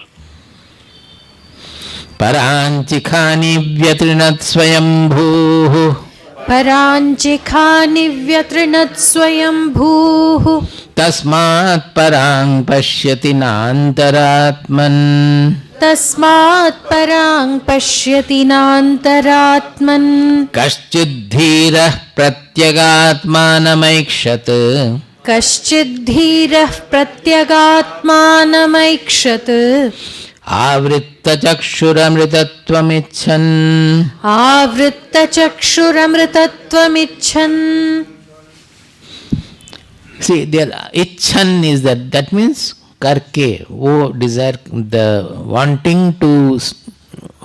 Paranchikhani vyatrinat swayambhuh Paranchikhani vyatrinat swayambhuh Tasmat parang pashyati nantaratman Tasmat parang pashyati nantaratman Kaschidhirah pratyagatmanamaikshat Kaschidhirah pratyagatmanamaikshat Avritta chakshuramritatvamichan Avritta chakshuramritatvamichan. See, their ichan is that means karke, who desire, the wanting to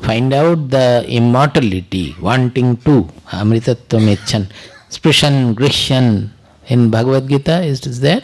find out the immortality, wanting to, amritatvam ichan, sprishan, grishyan, in Bhagavad Gita is there?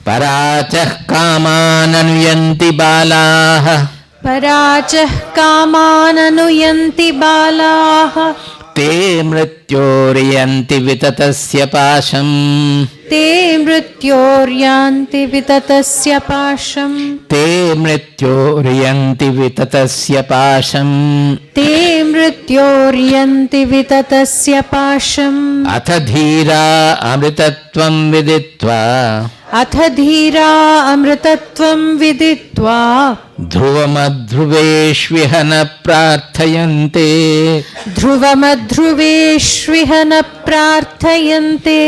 Parachah kaman anuyanti balaha Parachah kaman anuyanti balaha Te mrityoryanti vitatasya pasham Te mrityoryanti vitatasya pasham Te mrityoryanti vitatasya pasham Te mrityoryanti vitatasya pasham Atha dhira amritatvam viditva Atha dhira amritatvam viditva Dhruvamadhruveshvihana prarthayante Dhruvamadhruveshvihana prarthayante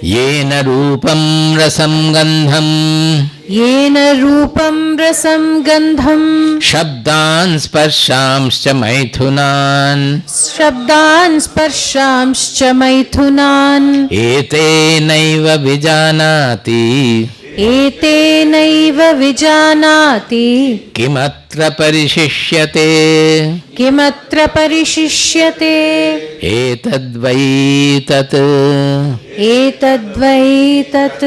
Yena rupam rasam gandham Yena rupam rasam gandham Shabdan sparshamscha maithunan Shabdan sparshamscha maithunan Ete naiva vijanati Etenaiva vijanati Kimatra parishishyate Kimatra parishishyate Etadvaitat. Etadvaitat.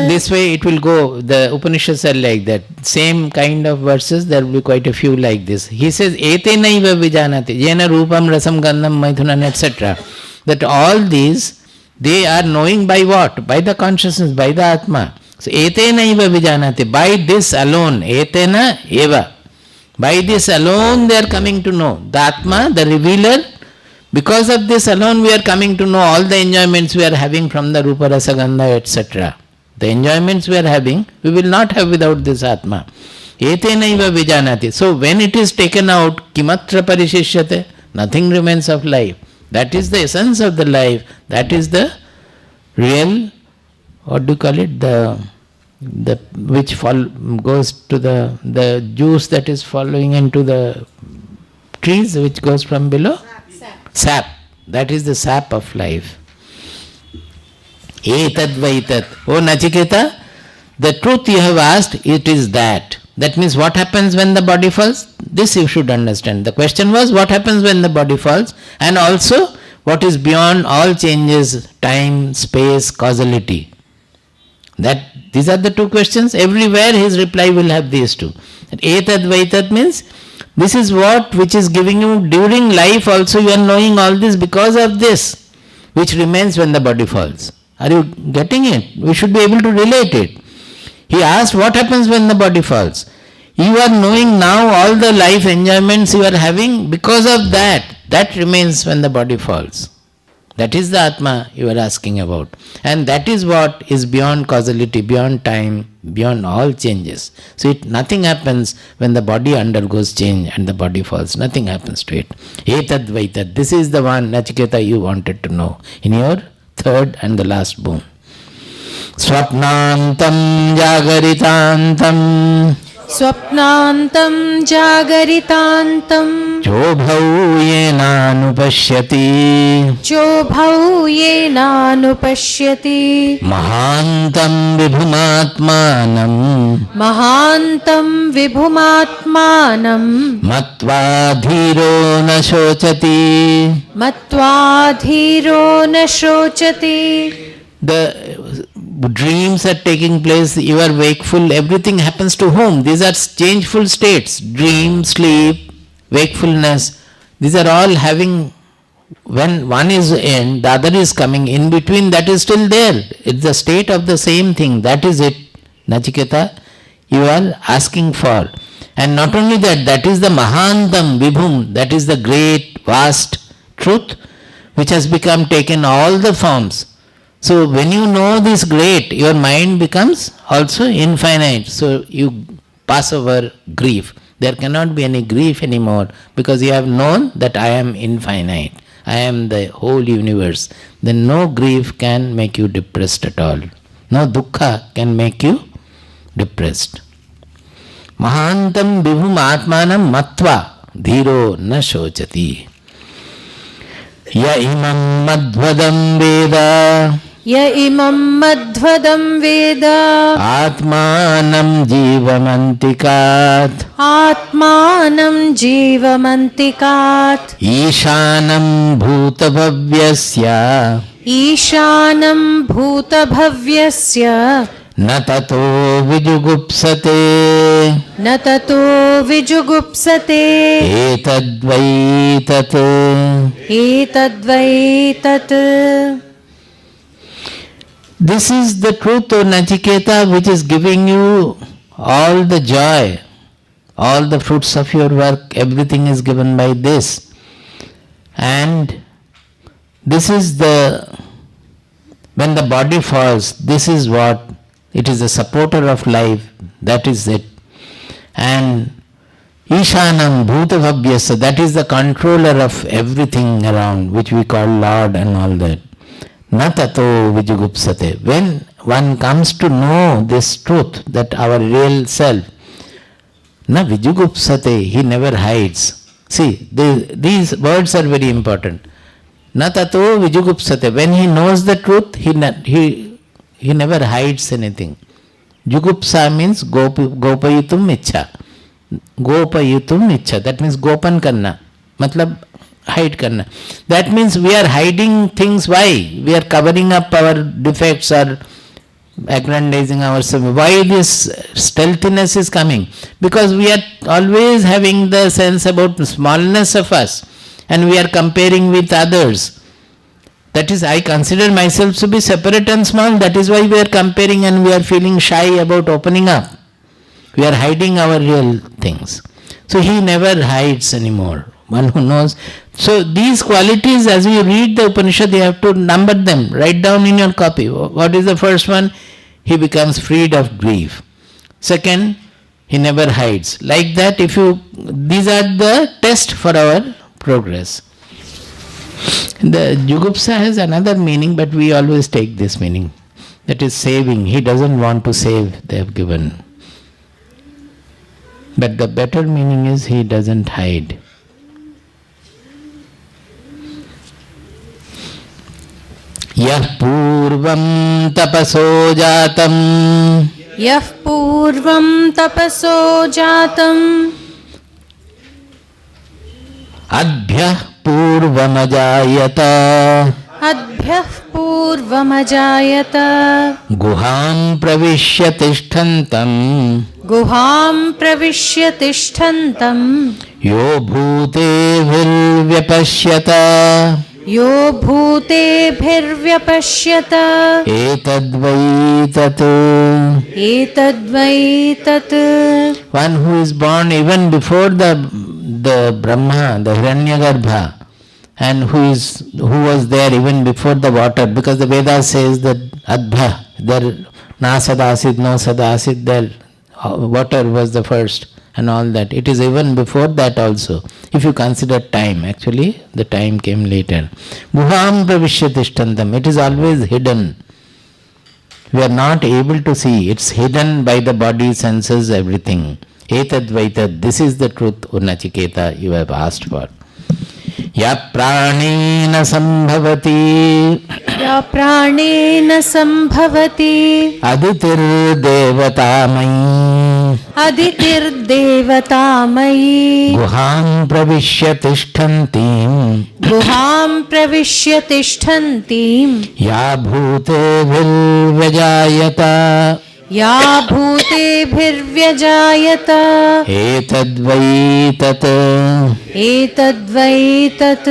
This way it will go. The Upanishads are like that. Same kind of verses, there will be quite a few like this. He says, Etenaiva vijanati, Jena rupam rasam gandham maithunan, etc. That all these, they are knowing by what? By the consciousness, by the Atma. So, etena eva vijanati. By this alone, etena eva. By this alone they are coming to know. The Atma, the revealer, because of this alone we are coming to know all the enjoyments we are having from the Rupa Rasa Gandha, etc. The enjoyments we are having, we will not have without this Atma. Etena iva vijanati. So when it is taken out, kimatra parishishyate, nothing remains of life. That is the essence of the life. That is the real, what do you call it? The which goes to the juice that is following into the trees, which goes from below? Sap. That is the sap of life. Etad vaitat. Oh Nachiketa, the truth you have asked, it is that. That means what happens when the body falls? This you should understand. The question was what happens when the body falls, and also what is beyond all changes, time, space, causality. These are the two questions. Everywhere his reply will have these two. Etad vaitat means this is what which is giving you during life also you are knowing all this because of this, which remains when the body falls. Are you getting it? We should be able to relate it. He asked what happens when the body falls. You are knowing now all the life enjoyments you are having because of that. That remains when the body falls. That is the Atma you are asking about. And that is what is beyond causality, beyond time, beyond all changes. So nothing happens when the body undergoes change and the body falls. Nothing happens to it. Etad vaitad. This is the one, Nachiketa, you wanted to know in your third and the last boon. Swapnantam jagaritantam Swapnantam jagaritantam Chobhau yenanupashyati Chobhau yenanupashyati Mahantam vibhumatmanam Mahantam vibhumatmanam Matva dhiro na shochati. Matva dhiro na shochati. The dreams are taking place, you are wakeful, everything happens to whom? These are changeful states. Dream, sleep, wakefulness, these are all having, when one is in, the other is coming, in between that is still there. It's the state of the same thing. That is it, Nachiketa, you are asking for. And not only that, that is the Mahantam Vibhum, that is the great, vast truth which has become taken all the forms. So when you know this great, your mind becomes also infinite. So you pass over grief. There cannot be any grief anymore because you have known that I am infinite. I am the whole universe. Then no grief can make you depressed at all. No dukkha can make you depressed. Mahantam vibhum atmanam matva dhiro na shochati. Ya imam madhvadam veda Ya imam madhvadam veda Atmanam jivamantikat Atmanam jivamantikat Ishanam bhutabhavyasya Ishanam bhutabhavyasya Na tato vijugupsate Na tato vijugupsate Etadvaitat. Etadvaitat. This is the truth, O Nachiketa, which is giving you all the joy, all the fruits of your work, everything is given by this. And this is when the body falls, this is what, it is the supporter of life, that is it. And Ishanam Bhutavabhyasa, that is the controller of everything around, which we call Lord and all that. Na tato vijugupsate. When one comes to know this truth, that our real self, na vijugupsate, he never hides. See, these words are very important. Na tato vijugupsate. When he knows the truth, he never hides anything. Jugupsa means gopayitum ichha. Gopayitum ichha. That means gopan karna. Matlab hide karna. That means we are hiding things. Why? We are covering up our defects or aggrandizing ourselves. Why this stealthiness is coming? Because we are always having the sense about the smallness of us and we are comparing with others. That is, I consider myself to be separate and small. That is why we are comparing and we are feeling shy about opening up. We are hiding our real things. So he never hides anymore. One who knows. So these qualities, as you read the Upanishad, you have to number them. Write down in your copy. What is the first one? He becomes freed of grief. Second, he never hides. Like that, these are the test for our progress. The Jugupsa has another meaning, but we always take this meaning. That is saving. He doesn't want to save, they have given. But the better meaning is he doesn't hide. Yah purvam tapaso jatam. Yah purvam tapaso jatam. Adbhyah purvamajayata. Adbhyah purvamajayata. Guham pravishya tishthantam. Guham pravishya tishthantam. Yo bhute virvyapashyata. Yo bhute bhirvyapashyata. Etadvai tat. Etadvai tat. One who is born even before the Brahma, the Hiranyagarbha, and who was there even before the water, because the Vedas says that Adbha, there na sadasid, no sadasid, there water was the first and all that. It is even before that also. If you consider time, actually the time came later. Guham pravishyatishtantam, it is always hidden. We are not able to see. It's hidden by the body, senses, everything. Etad vaitad, this is the truth, O Nachiketa, you have asked for. Ya pranena sambhavati. Ya pranena sambhavati. Aditir devatamai. Aditir devatamai. Guham pravishyatishtantim. Guham pravishyatishtantim. Ya bhute vilvajayata. Ya bhute bhirvyajayata. Etadvai tat. Etadvai tat.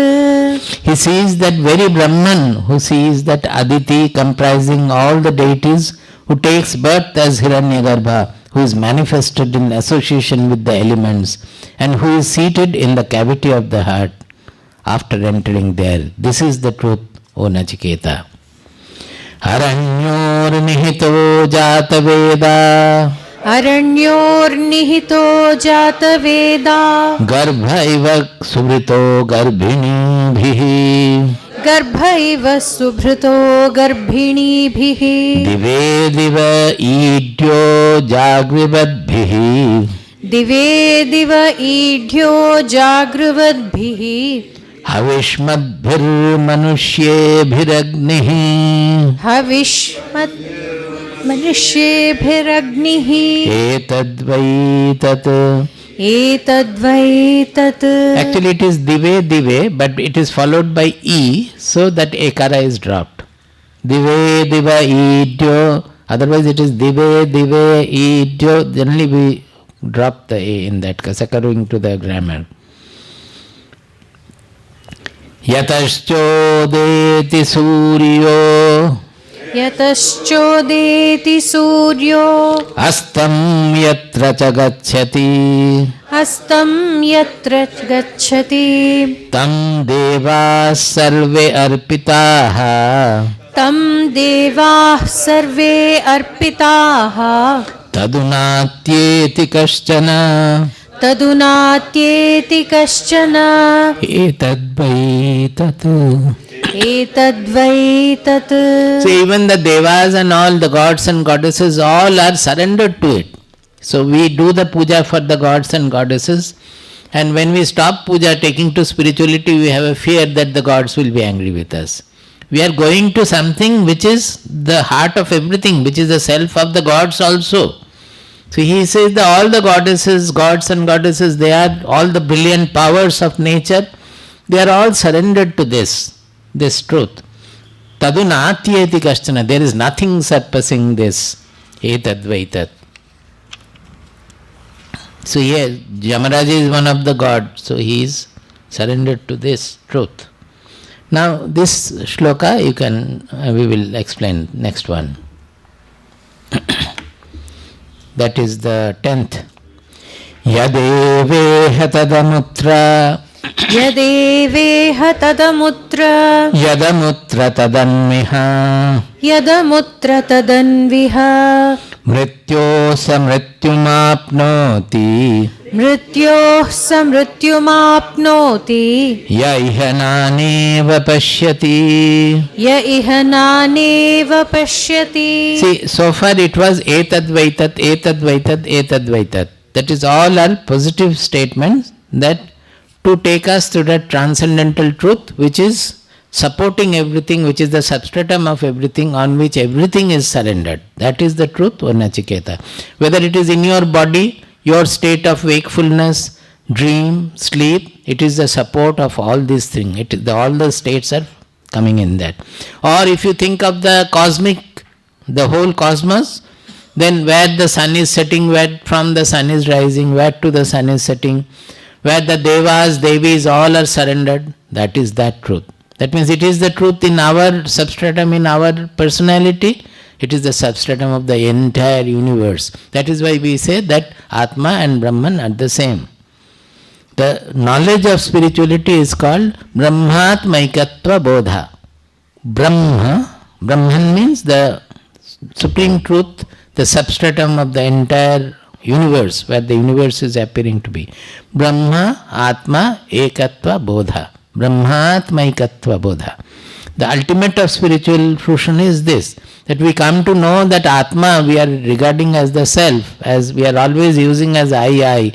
He sees that very Brahman who sees that Aditi comprising all the deities, who takes birth as Hiranyagarbha, who is manifested in association with the elements, and who is seated in the cavity of the heart after entering there. This is the truth, O Nachiketa. Aranyor nihito jata veda. Aranyor nihito jata veda. Garbhaiva subrito garbhini bhihi. Garbhaiva subhrito garbhini bhihi. Dive diva idyo jagrivadbhihi. Dive diva idyo jagrivadbhihi. Havishmadbhir manushye Havishmat manushebhiragnihi. Etadvai tat. Etadvai tat. Actually it is dive, but it is followed by e, so that ekara is dropped. Dive diva idyo. Otherwise it is dive idyo. Generally we drop the a in that case, according to the grammar. Yataschodeti suryo. Yataschodeti suryo. Astam yatra cha gacchati. Astam yatra gacchati. Tam devas sarve arpitaha. Tam devah sarve arpitaha. Tadunatyeti kaschana. Tadunatyeti kaschana. Etadvai tat. Etadvai tat. So even the devas and all the gods and goddesses all are surrendered to it. So we do the puja for the gods and goddesses, and when we stop puja taking to spirituality, we have a fear that the gods will be angry with us. We are going to something which is the heart of everything, which is the self of the gods also. So he says that all the goddesses, gods and goddesses, they are all the brilliant powers of nature, they are all surrendered to this truth. Tadunatyeti kaschana, there is nothing surpassing this. Etadvaitat. So yes, Yamaraja is one of the gods, so he is surrendered to this truth. Now this shloka you can, we will explain next one. That is the 10th. Yadeveha tadamutra Yadeveha tadamutra Yadamutra tadanmiha Yadamutra tadanviha Mrityo samrityumapnoti Mrityoh samrityumapnoti Yaihananeva pashyati. Ya ihananeva pashyati. See, so far it was etadvaitat, etadvaitat, etadvaitat. That is all are positive statements that to take us to that transcendental truth which is supporting everything, which is the substratum of everything, on which everything is surrendered. That is the truth, O Nachiketa. Whether it is in your body, your state of wakefulness, dream, sleep, it is the support of all these things. All the states are coming in that. Or if you think of the cosmic, the whole cosmos, then where the sun is setting, where from the sun is rising, where to the sun is setting, where the devas, devis all are surrendered, that is that truth. That means it is the truth in our substratum, in our personality. It is the substratum of the entire universe. That is why we say that Atma and Brahman are the same. The knowledge of spirituality is called Brahmatmaikatva Bodha. Brahman means the supreme truth, the substratum of the entire universe, where the universe is appearing to be. Brahma, Atma, Ekatva Bodha. Brahmatmaikatva Bodha. The ultimate of spiritual fruition is this, that we come to know that Atma we are regarding as the self, as we are always using as I,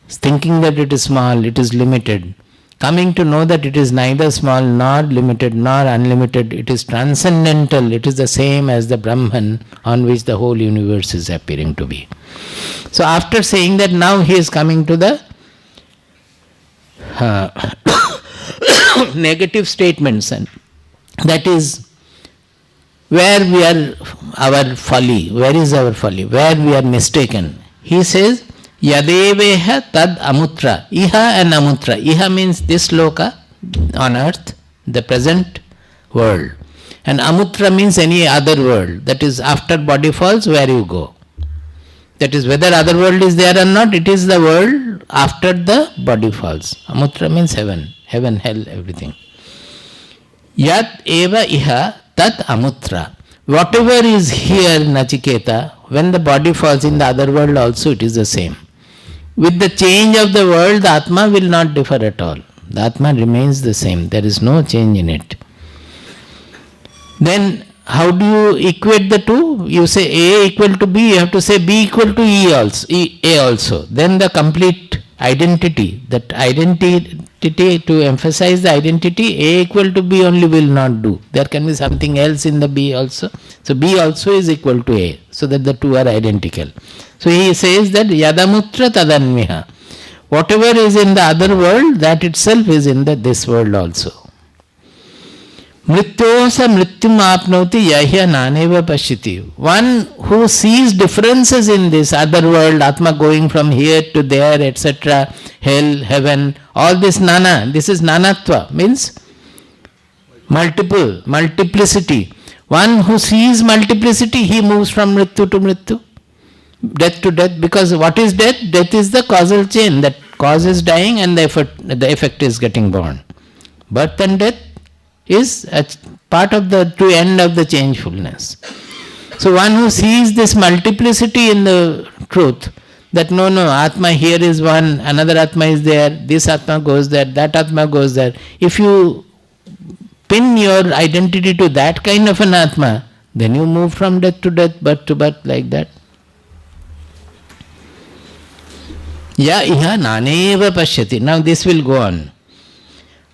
thinking that it is small, it is limited. Coming to know that it is neither small nor limited nor unlimited, it is transcendental, it is the same as the Brahman on which the whole universe is appearing to be. So after saying that, now he is coming to the negative statements, and that is where we are, our folly, where is our folly, where we are mistaken. He says, Yadeveha tad amutra. Iha and amutra. Iha means this loka on earth, the present world. And amutra means any other world. That is after body falls, where you go. That is whether other world is there or not, it is the world after the body falls. Amutra means heaven. Heaven, hell, everything. Yat eva iha tat amutra. Whatever is here, Nachiketa, when the body falls in the other world also, it is the same. With the change of the world, the Atma will not differ at all. The Atma remains the same. There is no change in it. Then, how do you equate the two? You say A equal to B, you have to say B equal to A also. Then the complete identity, that identity, to emphasize the identity, A equal to B only will not do. There can be something else in the B also. So B also is equal to A, so that the two are identical. So he says that Yadamutra tadanmiha. Whatever is in the other world, that itself is in this world also. Mrityosa mrityum apnoti yahya naneva pashyati. One who sees differences in this other world, Atma going from here to there, etc., hell, heaven, all this nana, this is nanatva, means multiplicity. One who sees multiplicity, he moves from mrityu to mrityu, death to death, because what is death? Death is the causal chain, that cause is dying and the effect is getting born. Birth and death is a part of the true end of the changefulness. So one who sees this multiplicity in the truth, that no, Atma here is one, another Atma is there, this Atma goes there, that Atma goes there. If you pin your identity to that kind of an Atma, then you move from death to death, birth to birth, like that. Ya iha naneva pashyati. Now this will go on.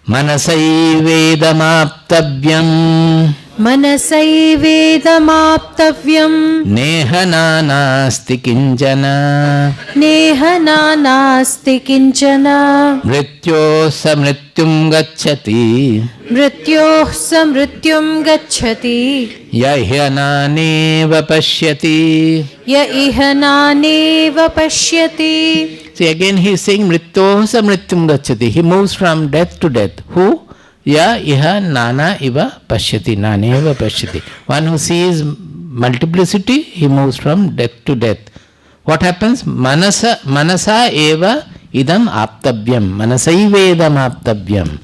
Manasaivedamaptavyam Manasaivedamaptavyam Nehananasti kinchana Nehananasti kinchana Mrityo samrityum gacchati Mrityoh samrityum gacchati Yahyananeva pashyati. Ya ihananeva pashyati. See, again he is saying Mrityo samrityum gacchati. He moves from death to death. Who? Ya iha nana iva pashyati, naneva pashyati. One who sees multiplicity, he moves from death to death. What happens? Manasa eva idam aptavyam. Manasaiva idam aptavyam.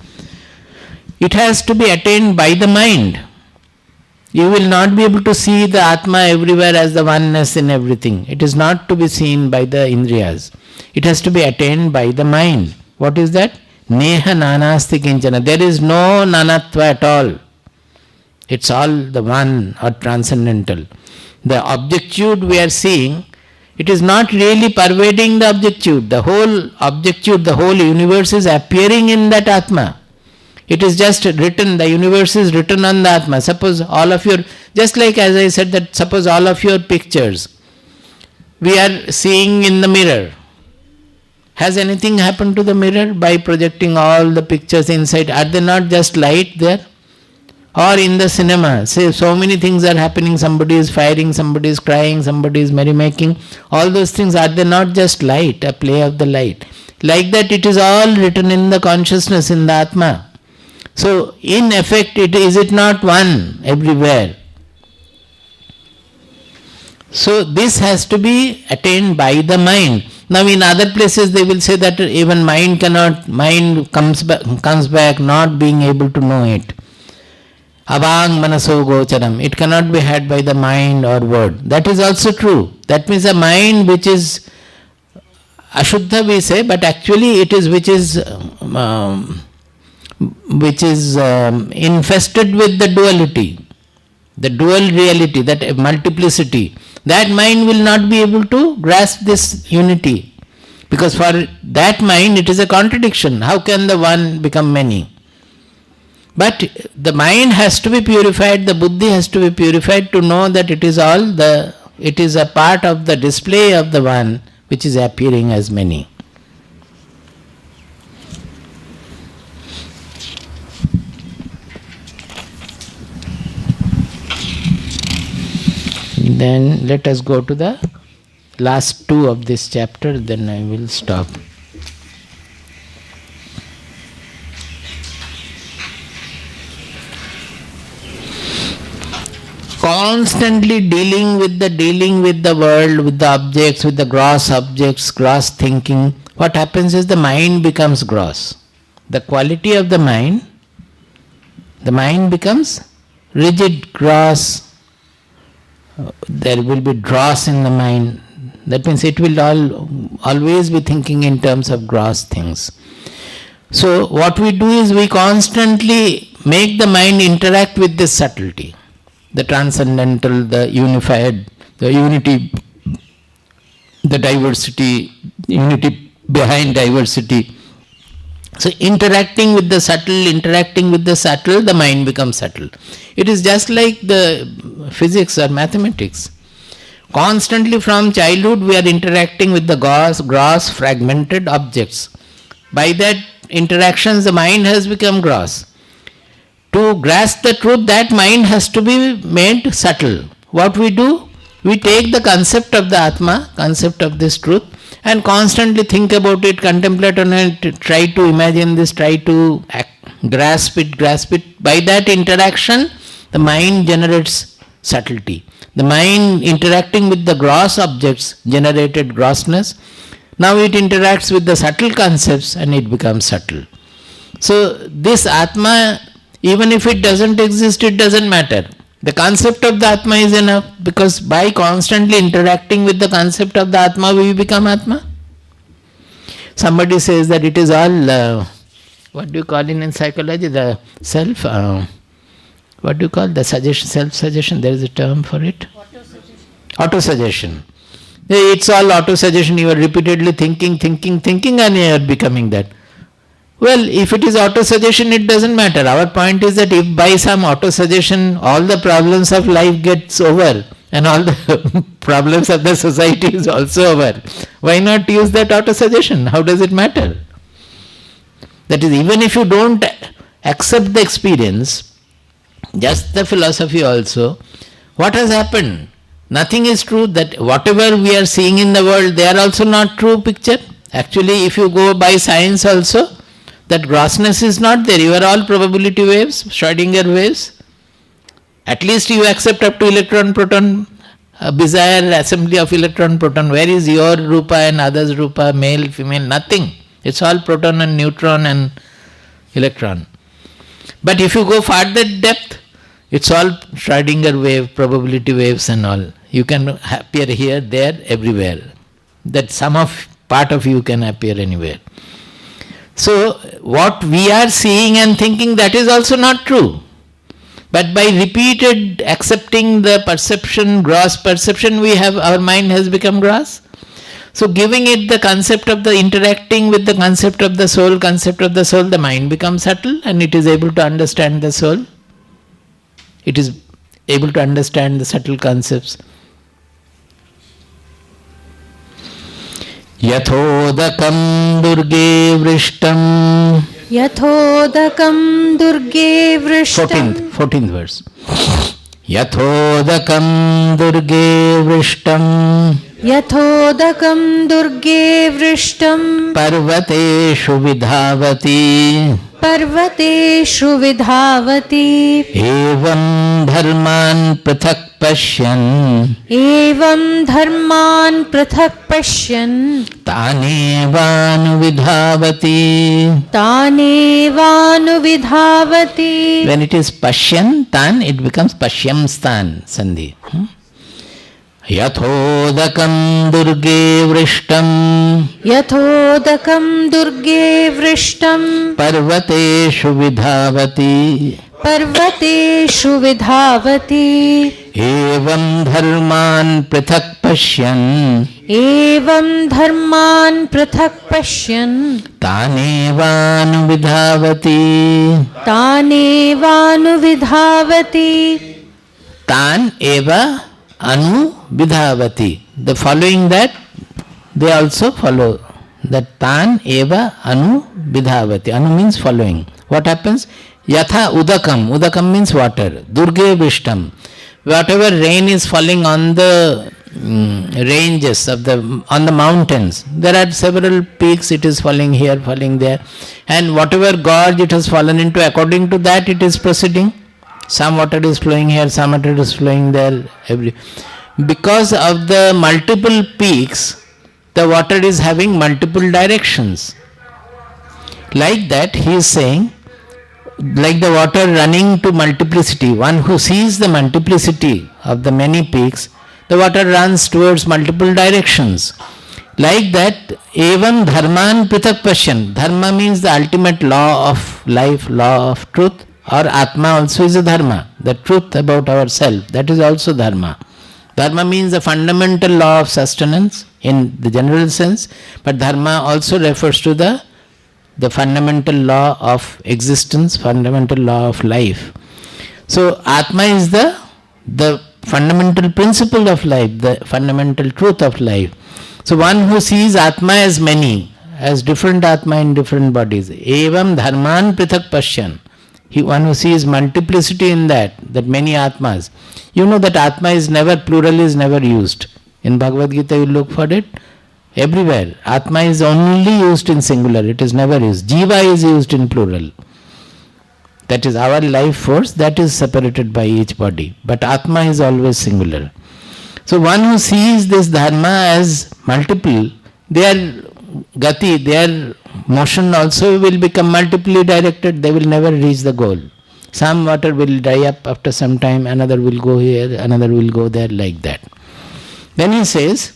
It has to be attained by the mind. You will not be able to see the Atma everywhere as the oneness in everything. It is not to be seen by the Indriyas. It has to be attained by the mind. What is that? Neha nanasti kinchana. There is no nanatva at all. It's all the one or transcendental. The objectude we are seeing, it is not really pervading the objectude. The whole objectude, the whole universe is appearing in that Atma. It is just written, the universe is written on the Atma. Suppose all of your, just like as I said that suppose all of your pictures, we are seeing in the mirror. Has anything happened to the mirror by projecting all the pictures inside? Are they not just light there? Or in the cinema, say so many things are happening, somebody is firing, somebody is crying, somebody is merrymaking. All those things, are they not just light, a play of the light? Like that it is all written in the consciousness, in the Atma. So, in effect, is it not one everywhere? So, this has to be attained by the mind. Now, in other places, they will say that even mind comes back not being able to know it. Avang manaso gocharam. It cannot be had by the mind or word. That is also true. That means a mind which is ashuddha, we say, but actually it is which is infested with the duality, the dual reality, that multiplicity. That mind will not be able to grasp this unity, because for that mind it is a contradiction. How can the one become many? But the mind has to be purified, the buddhi has to be purified to know that it is a part of the display of the one which is appearing as many. Then let us go to the last two of this chapter, then I will stop. Constantly dealing with the world, with the objects, with the gross objects, gross thinking. What happens is the mind becomes gross. The quality of the mind becomes rigid, gross. There will be dross in the mind. That means it will always be thinking in terms of gross things. So what we do is we constantly make the mind interact with this subtlety. The transcendental, the unified, the unity, the diversity, unity behind diversity. So interacting with the subtle, the mind becomes subtle. It is just like the physics or mathematics. Constantly from childhood we are interacting with the gross fragmented objects. By that interactions the mind has become gross. To grasp the truth, that mind has to be made subtle. What we do? We take the concept of the Atma, concept of this truth, and constantly think about it, contemplate on it, try to imagine this, try to grasp it. By that interaction, the mind generates subtlety. The mind interacting with the gross objects generated grossness. Now it interacts with the subtle concepts and it becomes subtle. So this Atma, even if it doesn't exist, it doesn't matter. The concept of the Atma is enough, because by constantly interacting with the concept of the Atma, we become Atma. Somebody says that it is all, what do you call in psychology, the self, what do you call the suggestion, self-suggestion, there is a term for it? Auto-suggestion. It's all auto-suggestion, you are repeatedly thinking and you are becoming that. Well, if it is auto-suggestion, it doesn't matter. Our point is that if by some auto-suggestion all the problems of life gets over and all the problems of the society is also over, why not use that auto-suggestion? How does it matter? That is, even if you don't accept the experience, just the philosophy also, what has happened? Nothing is true. That whatever we are seeing in the world, they are also not true picture. Actually, if you go by science also, That grossness is not there. You are all probability waves, Schrodinger waves. At least you accept up to electron, proton, bizarre assembly of electron, proton. Where is your Rupa and others' Rupa, male, female? Nothing. It's all proton and neutron and electron. But if you go farther depth, it's all Schrodinger wave, probability waves and all. You can appear here, there, everywhere. That part of you can appear anywhere. So, what we are seeing and thinking, that is also not true. But by repeated accepting the perception, gross perception, our mind has become gross. So, giving it the concept of the interacting with the concept of the soul, the mind becomes subtle and it is able to understand the soul. It is able to understand the subtle concepts. Yathodakam durge vrishtam. Yathodakam durge vrishtam. 14th verse. Yathodakam durge vrishtam. Yathodakam durge vrishtam. Parvateshu vidhavati. Parvateshu vidhavati. Evam dharman prathak pashyan. Evam dharman prathak pashyan. Tanevanu vidhavati. Tanevanu vidhavati. When it is pashyan, tan, it becomes pashyam stan, sandhi. Yathodakam durge vrishtam. Yathodakam durge vrishtam. Parvateshu vidhavati. Parvateshu vidhavati. Evam dharman prathak pashyan. Evam dharman prathak pashyan. Tanevanu vidhavati. Tanevanu vidhavati. Tan eva anu vidhavati. The following that, they also follow. That tan eva anu vidhavati. Anu means following. What happens? Yatha udakam. Udakam means water. Durge vrishtam. Whatever rain is falling on the ranges on the mountains, there are several peaks, it is falling here, falling there, and whatever gorge it has fallen into, according to that it is proceeding. Some water is flowing here, some water is flowing there. Because of the multiple peaks, the water is having multiple directions. Like that, he is saying, like the water running to multiplicity, one who sees the multiplicity of the many peaks, the water runs towards multiple directions. Like that, evam dharman prithak pashyan. Dharma means the ultimate law of life, law of truth, or atma also is a dharma, the truth about ourselves, that is also dharma. Dharma means the fundamental law of sustenance in the general sense, but dharma also refers to the fundamental law of existence, fundamental law of life. So atma is the fundamental principle of life, the fundamental truth of life. So one who sees atma as many, as different atma in different bodies, evam dharman prithak pashyan. One who sees multiplicity in that many atmas. You know that atma is never, plural is never used. In Bhagavad Gita you look for it. Everywhere, Atma is only used in singular, it is never used. Jiva is used in plural. That is our life force, that is separated by each body. But Atma is always singular. So one who sees this Dharma as multiple, their gati, their motion also will become multiply directed, they will never reach the goal. Some water will dry up after some time, another will go here, another will go there, like that. Then he says,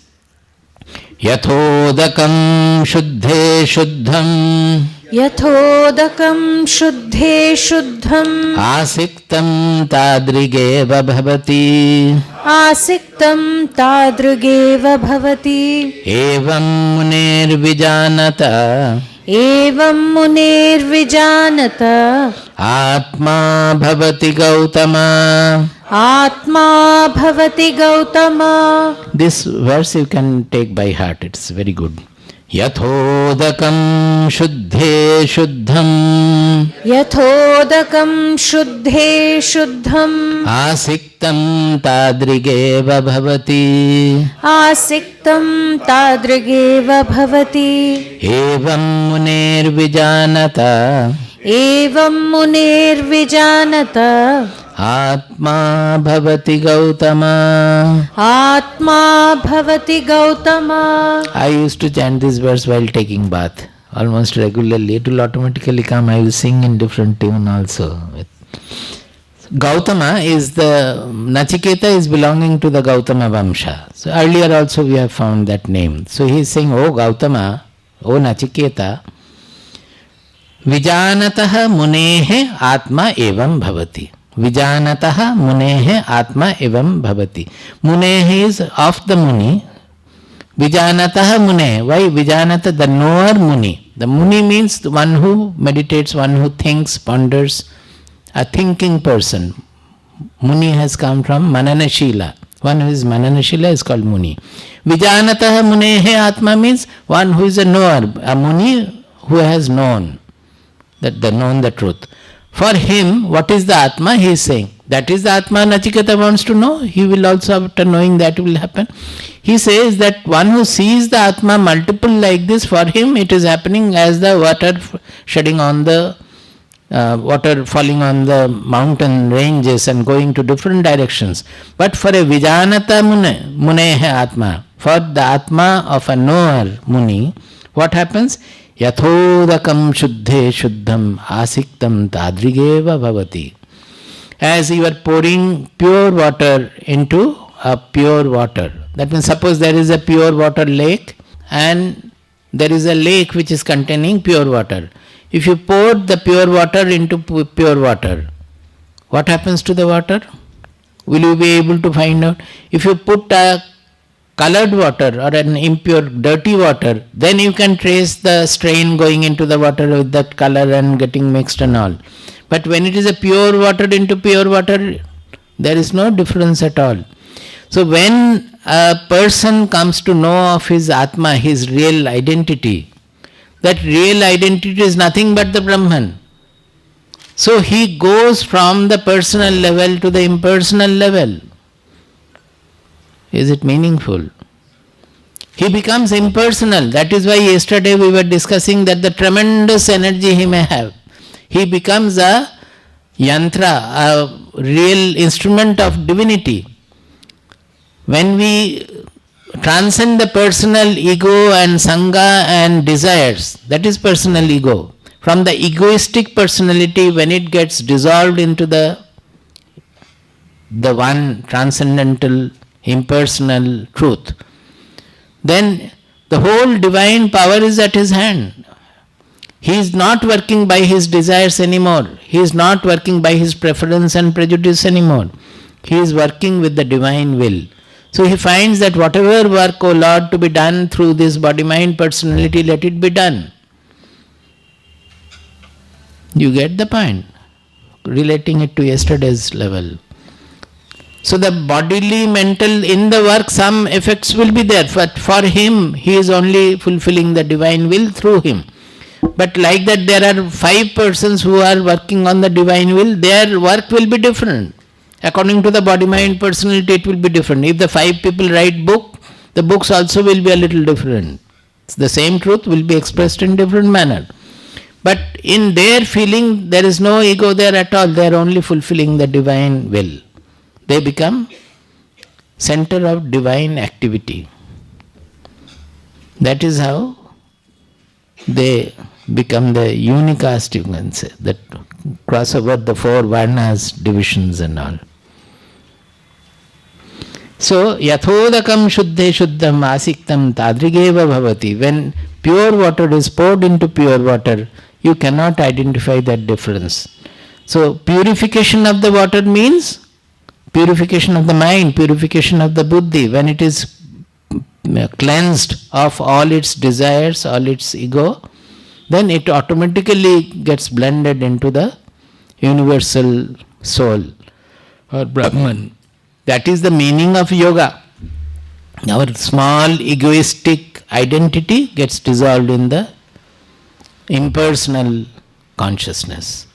Yathodakam shuddhe shuddham. Yathodakam shuddhe shuddham. Asiktam tadrigeva bhavati. Asiktam tadrigeva bhavati. Evam munir vijanata. Evam munir vijanata. Atma bhavati gautama. Atma bhavati gautama. This verse you can take by heart, it's very good. Yathodakam shuddhe shuddham Yathodakam shuddhe shuddham asiktam tadrigeva bhavati asiktam tadrigeva bhavati evam munir vijanata evam munir vijanata atma bhavati gautama. atma bhavati gautama. I used to chant this verse while taking bath almost regularly. It will automatically come. I will sing in different tune also. Gautama is the Nachiketa is belonging to the Gautama Vamsha. So earlier also we have found that name. So he is saying, "Oh Gautama, oh Nachiketa, Vijanataha munehe atma evam bhavati." Vijanataha munehe atma evam bhavati. Munehe is of the Muni. Vijanataha mune. Why Vijanata? The knower Muni. The Muni means the one who meditates, one who thinks, ponders, a thinking person. Muni has come from Mananashila. One who is Mananashila is called Muni. Vijanataha munehe atma means one who is a knower, a Muni who has known the truth. For him, what is the Atma? He is saying. That is the Atma Nachiketa wants to know. He will also, after knowing that will happen. He says that one who sees the Atma multiple like this, for him it is happening as the water shedding on the water falling on the mountain ranges and going to different directions. But for a Vijanata Munehe Atma, for the Atma of a knower Muni, what happens? Yathodakam shuddhe shuddham asiktam tadrigeva bhavati. As you are pouring pure water into a pure water. That means suppose there is a pure water lake and there is a lake which is containing pure water. If you pour the pure water into pure water, what happens to the water? Will you be able to find out? If you put a colored water or an impure, dirty water, then you can trace the strain going into the water with that color and getting mixed and all. But when it is a pure water into pure water, there is no difference at all. So when a person comes to know of his Atma, his real identity, that real identity is nothing but the Brahman. So he goes from the personal level to the impersonal level. Is it meaningful? He becomes impersonal. That is why yesterday we were discussing that the tremendous energy he may have. He becomes a yantra, a real instrument of divinity. When we transcend the personal ego and sangha and desires, that is personal ego. From the egoistic personality, when it gets dissolved into the one transcendental impersonal truth, then the whole divine power is at his hand. He is not working by his desires anymore. He is not working by his preference and prejudice anymore. He is working with the divine will. So he finds that whatever work, O Lord, to be done through this body-mind personality, let it be done. You get the point? Relating it to yesterday's level. So the bodily, mental, in the work some effects will be there. But for him, he is only fulfilling the divine will through him. But like that there are 5 persons who are working on the divine will, their work will be different. According to the body-mind personality, it will be different. If the 5 people write book, the books also will be a little different. The same truth will be expressed in different manner. But in their feeling, there is no ego there at all. They are only fulfilling the divine will. They become center of divine activity. That is how they become the unicast, you can say, that cross over the 4 varnas, divisions and all. So, yathodakam shuddhe shuddham asiktam tadrigeva bhavati. When pure water is poured into pure water, you cannot identify that difference. So, purification of the water means purification of the mind, purification of the buddhi. When it is cleansed of all its desires, all its ego, then it automatically gets blended into the universal soul or Brahman. That is the meaning of yoga. Our small egoistic identity gets dissolved in the impersonal consciousness.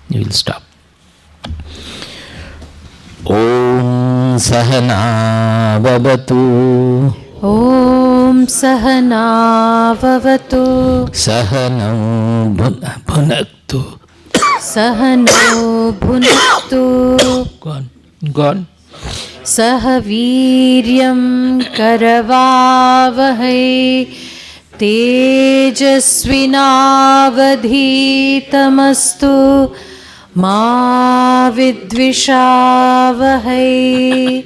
You will stop. Om Sahana Vavatu. Om Sahana Vavatu. Sahanam Bhunaktu. Sahano Bhunaktu. Gone. Sahaviryam Karavavahai. Tejasvinavadhitamastu. Ma Vidvishavahai.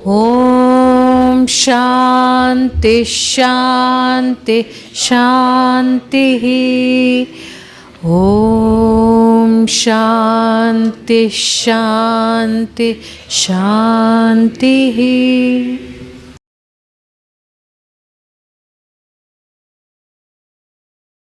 Om Shanti Shanti Shanti. Om Shanti Shanti Shanti.